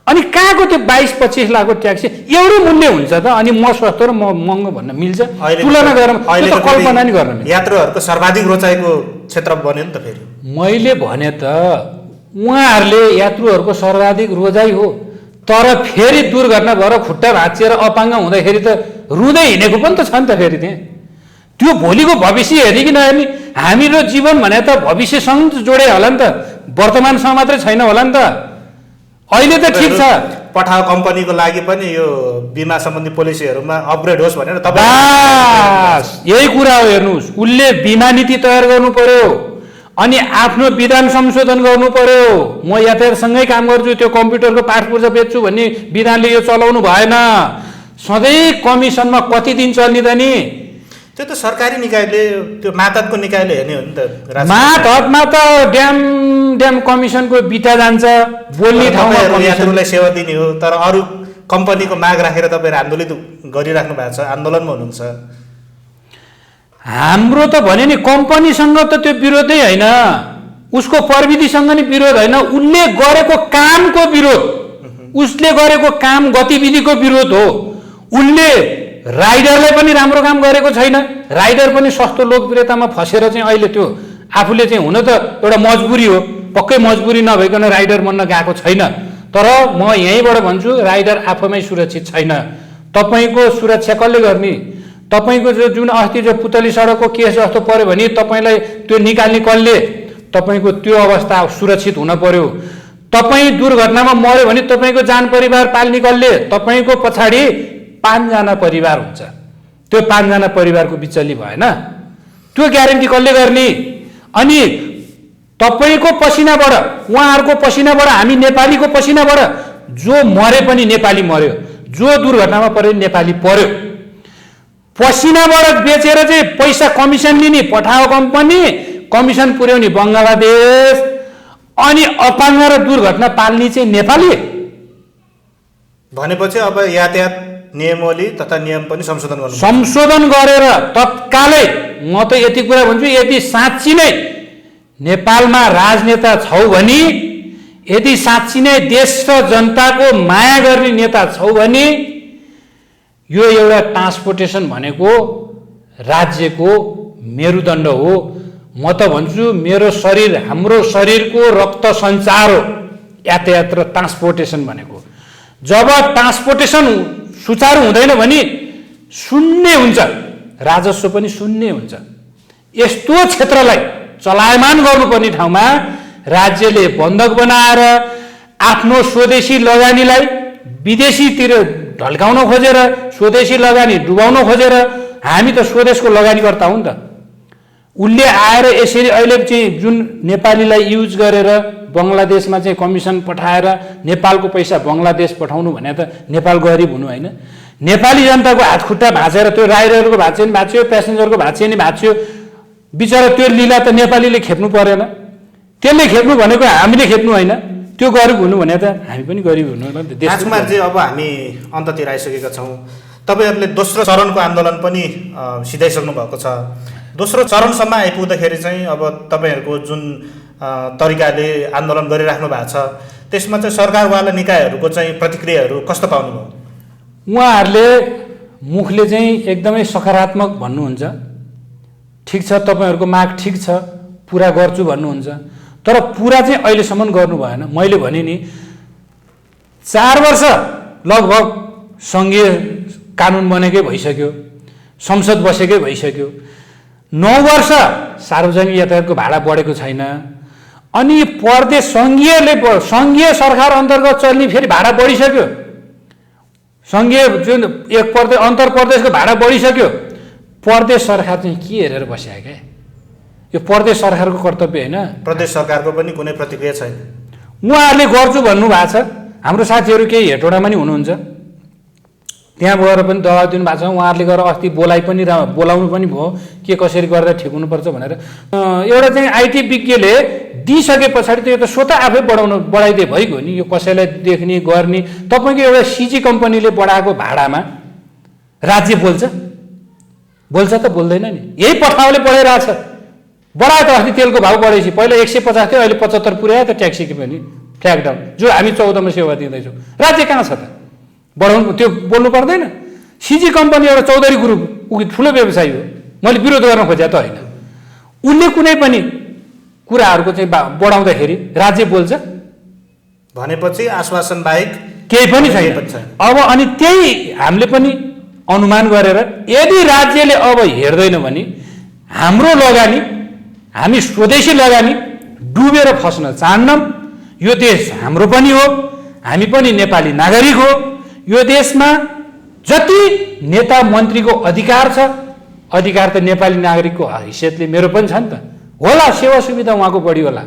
अनि कहाँको त्यो 22-25 लाखको ट्याक्सी एउटै मूल्य हुन्छ त? अनि म सस्तो र म महँगो भन्न मिल्छ? तुलना गरेर कल्पना नि गर्न मिल्छ। यात्रुहरूको सर्वाधिक रोचाइको क्षेत्र बन्यो नि त फेरि। मैले भने त उहाँहरूले यात्रुहरूको सर्वाधिक रोजाइ हो, तर फेरि दुर्घटना भएर खुट्टा भाँचिएर अपाङ्ग हुँदाखेरि त रुँदै हिँडेको पनि त छ नि त फेरि त्यहाँ। त्यो भोलिको भविष्य हेरिकन हेर्ने, हाम्रो जीवन भने त भविष्यसँग जोडे होला नि त, वर्तमानसँग मात्रै छैन होला नि त। अहिले त ठिक छ, पठाओ कम्पनीको लागि पनि यो बिमा सम्बन्धी पोलिसीहरूमा अपग्रेड होस् भनेर तपाईँ यही कुरा हो। हेर्नुहोस्, उसले बिमा नीति तयार गर्नु पर्यो, अनि आफ्नो विधान संशोधन गर्नु पर्यो। म यातायातसँगै काम गर्छु, त्यो कम्प्युटरको पाठ पूर्जा बेच्छु भन्ने विधानले यो चलाउनु भएन। सधैँ कमिसनमा कति दिन चल्ने त नि? त्यो त सरकारी निकायले, त्यो मातहतको निकायले हेर्ने हो नि त। मातहतमा त ड्याम कमिसनको बिटा जान्छ, बोल्ने ठाउँमा यात्रुलाई सेवा दिने हो। तर अरू कम्पनीको माग राखेर तपाईँहरू आन्दोलित गरिराख्नु भएको छ, आन्दोलनमा हुनुहुन्छ। हाम्रो त भने नि कम्पनीसँग त त्यो विरोधै होइन, उसको प्रविधिसँग नि विरोध होइन, उसले गरेको कामको विरोध, उसले गरेको काम गतिविधिको विरोध हो। उसले राइडरले पनि राम्रो काम गरेको छैन, राइडर पनि सस्तो लोकप्रियतामा फसेर चाहिँ अहिले त्यो आफूले चाहिँ हुन त एउटा मजबुरी हो, पक्कै मजबुरी नभइकन राइडर बन्न गएको छैन। तर म यहीँबाट भन्छु, राइडर आफैमै सुरक्षित छैन। तपाईँको सुरक्षा कसले गर्ने? तपाईँको जुन अस्ति जो पुतली सडकको केस जस्तो पर्यो भने तपाईँलाई त्यो निकाल्ने कसले? तपाईँको त्यो अवस्था सुरक्षित हुन पर्यो। तपाईँ दुर्घटनामा मर्यो भने तपाईँको जान परिवार पाल्ने कसले? तपाईँको पछाडि 5 जना परिवार हुन्छ, त्यो 5 जना परिवारको बिचल्ली भएन, त्यो ग्यारेन्टी कसले गर्ने? अनि तपाईँको पसिनाबाट, उहाँहरूको पसिनाबाट, हामी नेपालीको पसिनाबाट जो मरे पनि नेपाली मर्यो, जो दुर्घटनामा पर्यो नेपाली पर्यो। पसिनाबाट बेचेर चाहिँ पैसा कमिसन लिने पठाओ कम्पनी, कमिसन पुर्याउने बङ्गलादेश, अनि अपाङ्ग र दुर्घटना पाल्ने चाहिँ नेपाली। भनेपछि अब यातायात नियमावली तथा नियम पनि संशोधन गरेर तत्कालै, म त यति कुरा भन्छु, यदि साँच्ची नै नेपालमा राजनेता छौ भने, यदि साँच्ची नै देश र जनताको माया गर्ने नेता छौ भने, यो एउटा ट्रान्सपोर्टेसन भनेको राज्यको मेरुदण्ड हो। म त भन्छु मेरो शरीर, हाम्रो शरीरको रक्त सञ्चार हो यातायात र ट्रान्सपोर्टेसन भनेको। जब ट्रान्सपोर्टेसन सुचारू हुँदैन भने शून्य हुन्छ, राजस्व पनि शून्य हुन्छ। यस्तो क्षेत्रलाई चलायमान गर्नुपर्ने ठाउँमा राज्यले बन्धक बनाएर आफ्नो स्वदेशी लगानीलाई विदेशीतिर ढल्काउन खोजेर, स्वदेशी लगानी डुबाउन खोजेर, हामी त स्वदेशको लगानीकर्ता हौँ नि त। उसले आएर यसरी अहिले चाहिँ जुन नेपालीलाई युज गरेर बङ्गलादेशमा चाहिँ कमिसन पठाएर नेपालको पैसा बङ्गलादेश पठाउनु भने त नेपाल गरिब हुनु होइन? नेपाली जनताको हातखुट्टा भाँचेर त्यो राइडरको भाँच्यो नि भाँच्यो, प्यासेन्जरको भाँच्यो नि भाँच्यो, बिचरा त्यो लीला त नेपालीले खेप्नु परेन। त्यसले खेप्नु भनेको हामीले खेप्नु होइन, त्यो गरिब हुनु भने त हामी पनि गरिब हुनु होला नि त। राजकुमारजी, अब हामी अन्ततिर आइसकेका छौँ। तपाईँहरूले दोस्रो चरणको आन्दोलन पनि सिधाइसक्नु भएको छ। दोस्रो चरणसम्म आइपुग्दाखेरि चाहिँ अब तपाईँहरूको जुन तरिकाले आन्दोलन गरिराख्नु भएको छ त्यसमा चाहिँ सरकारवाला निकायहरूको चाहिँ प्रतिक्रियाहरू कस्तो पाउनुभयो? उहाँहरूले मुखले चाहिँ एकदमै सकारात्मक भन्नुहुन्छ, ठिक छ तपाईँहरूको माग ठिक छ, पुरा गर्छु भन्नुहुन्छ, तर पुरा चाहिँ अहिलेसम्म गर्नु भएन। मैले भने नि 4 वर्ष लगभग सङ्घीय कानुन बनेकै भइसक्यो, संसद बसेकै भइसक्यो, 9 वर्ष सार्वजनिक यातायातको भाडा बढेको छैन। अनि प्रदेश सङ्घीय सरकार अन्तर्गत चल्ने फेरि भाडा बढिसक्यो, सङ्घीय जुन एक प्रदेश अन्तर प्रदेशको भाडा बढिसक्यो। प्रदेश सरकार चाहिँ के हेरेर बस्या क्या? यो प्रदेश सरकारको कर्तव्य होइन। प्रदेश सरकारको पनि कुनै प्रतिक्रिया छैन। उहाँहरूले गर्छु भन्नुभएको छ। हाम्रो साथीहरू केही हेटौँडामा नि हुनुहुन्छ, त्यहाँ गएर पनि दबाब दिनुभएको छ। उहाँहरूले गएर अस्ति बोलाउनु पनि भयो के कसरी गर्दा ठिक हुनुपर्छ भनेर। एउटा चाहिँ आइटी विज्ञले दिइसके पछाडि त यो त स्वतः आफै बढाइदिए भइगयो नि। यो कसैलाई देख्ने गर्ने, तपाईँको एउटा सिजी कम्पनीले बढाएको भाडामा राज्य बोल्छ त बोल्दैन नि। यही पठाउले बढाइरहेछ। बढायो त अस्ति तेलको भाउ बढेपछि पहिला 150 थियो, अहिले 75 पुर्यायो त ट्याक्सीको पनि फ्ल्यागडाउन, जो हामी 14 मा सेवा दिँदैछौँ। राज्य कहाँ छ त? बढाउनु त्यो बोल्नु पर्दैन? सिजी कम्पनी एउटा चौधरी ग्रुप ठुलो व्यवसायी हो, मैले विरोध गर्न खोजेँ त होइन। उसले कुनै पनि कुराहरूको चाहिँ बढाउँदाखेरि राज्य बोल्छ भनेपछि आश्वासन बाहेक केही पनि छैन। अब अनि त्यही हामीले पनि अनुमान गरेर यदि राज्यले अब हेर्दैन भने हाम्रो लगानी, हामी स्वदेशी लगानी डुबेर फस्न चाहन्नौँ। यो देश हाम्रो पनि हो, हामी पनि नेपाली नागरिक हो। यो देशमा जति नेता मन्त्रीको अधिकार छ, अधिकार त नेपाली नागरिकको हैसियतले मेरो पनि छ नि त। होला सेवा सुविधा उहाँको बढी होला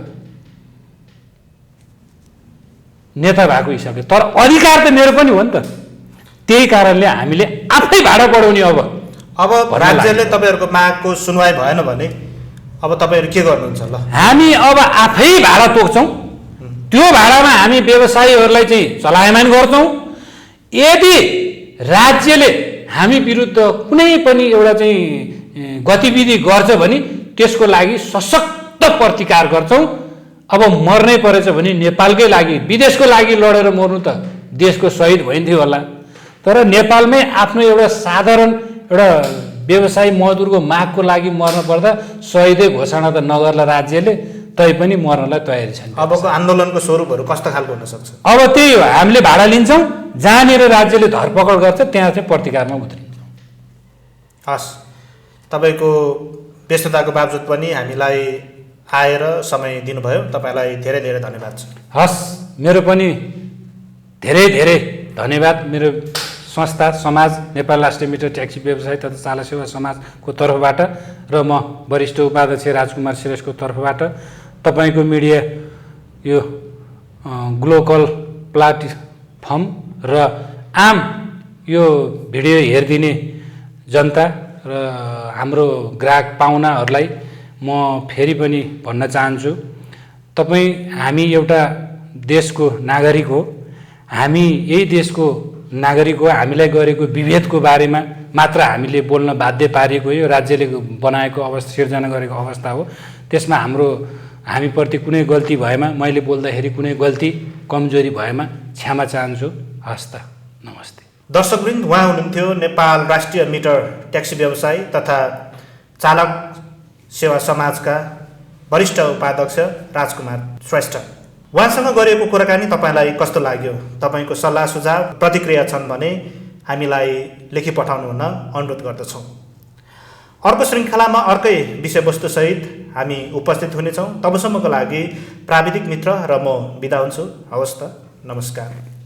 नेता भएको हिसाबले, तर अधिकार त मेरो पनि हो नि त। त्यही कारणले हामीले आफै भाडा बढाउने। अब राज्यले तपाईँहरूको मागको सुनवाई भएन भने अब तपाईँहरू के गर्नुहुन्छ? ल, हामी अब आफै भाडा तोक्छौँ। त्यो भाडामा हामी व्यवसायीहरूलाई चाहिँ चलायमान गर्छौँ। यदि राज्यले हामी विरुद्ध कुनै पनि एउटा चाहिँ गतिविधि गर्छ भने त्यसको लागि सशक्त प्रतिकार गर्छौँ। अब मर्नै परेछ भने नेपालकै लागि, विदेशको लागि लडेर मर्नु त देशको शहीद भइन्थ्यो होला, तर नेपालमै आफ्नो एउटा साधारण एउटा व्यवसायी मजदुरको मागको लागि मर्न पर्दा शहीदै घोषणा त नगर्ला राज्यले, तैपनि मर्नलाई तयारी छैन। अबको आन्दोलनको स्वरूपहरू कस्तो खालको हुन सक्छ? अब त्यही हो, हामीले भाडा लिन्छौँ, जहाँनिर राज्यले धरपकड गर्छ त्यहाँ चाहिँ प्रतिकारमा उत्रिन्छौँ। हस्, तपाईँको व्यस्तताको बावजुद पनि हामीलाई आएर समय दिनुभयो, तपाईँलाई धेरै धेरै धन्यवाद छ। हस्, मेरो पनि धेरै धेरै धन्यवाद। मेरो संस्था समाज नेपाल राष्ट्रिय मिटर ट्याक्सी व्यवसाय तथा चालक सेवा समाजको तर्फबाट र म वरिष्ठ उपाध्यक्ष राजकुमार श्रेष्ठको तर्फबाट तपाईँको मिडिया यो ग्लोकल प्लाटफर्म र आम यो भिडियो हेरिदिने जनता र हाम्रो ग्राहक पाहुनाहरूलाई म फेरि पनि भन्न चाहन्छु, हामी एउटा देशको नागरिक हो। हामी यही देशको नागरिक हो। हामीलाई गरेको विभेदको बारेमा मात्र हामीले बोल्न बाध्य पारिएको यो राज्यले बनाएको अवस्था, सिर्जना गरेको अवस्था हो। त्यसमा हामीप्रति कुनै गल्ती भएमा, मैले बोल्दाखेरि कुनै गल्ती कमजोरी भएमा क्षमा चाहन्छु। हस् त, नमस्ते। दर्शकवृन्द, उहाँ हुनुहुन्थ्यो नेपाल राष्ट्रिय मिटर ट्याक्सी व्यवसाय तथा चालक सेवा समाजका वरिष्ठ उपाध्यक्ष राजकुमार श्रेष्ठ। उहाँसँग गरिएको कुराकानी तपाईँलाई कस्तो लाग्यो? तपाईँको सल्लाह सुझाव प्रतिक्रिया छन् भने हामीलाई लेखी पठाउनु हुन अनुरोध गर्दछौँ। अर्को श्रृङ्खलामा अर्कै विषयवस्तुसहित हामी उपस्थित हुनेछौँ। तबसम्मको लागि प्राविधिक मित्र र म बिदा हुन्छु। हवस् त, नमस्कार।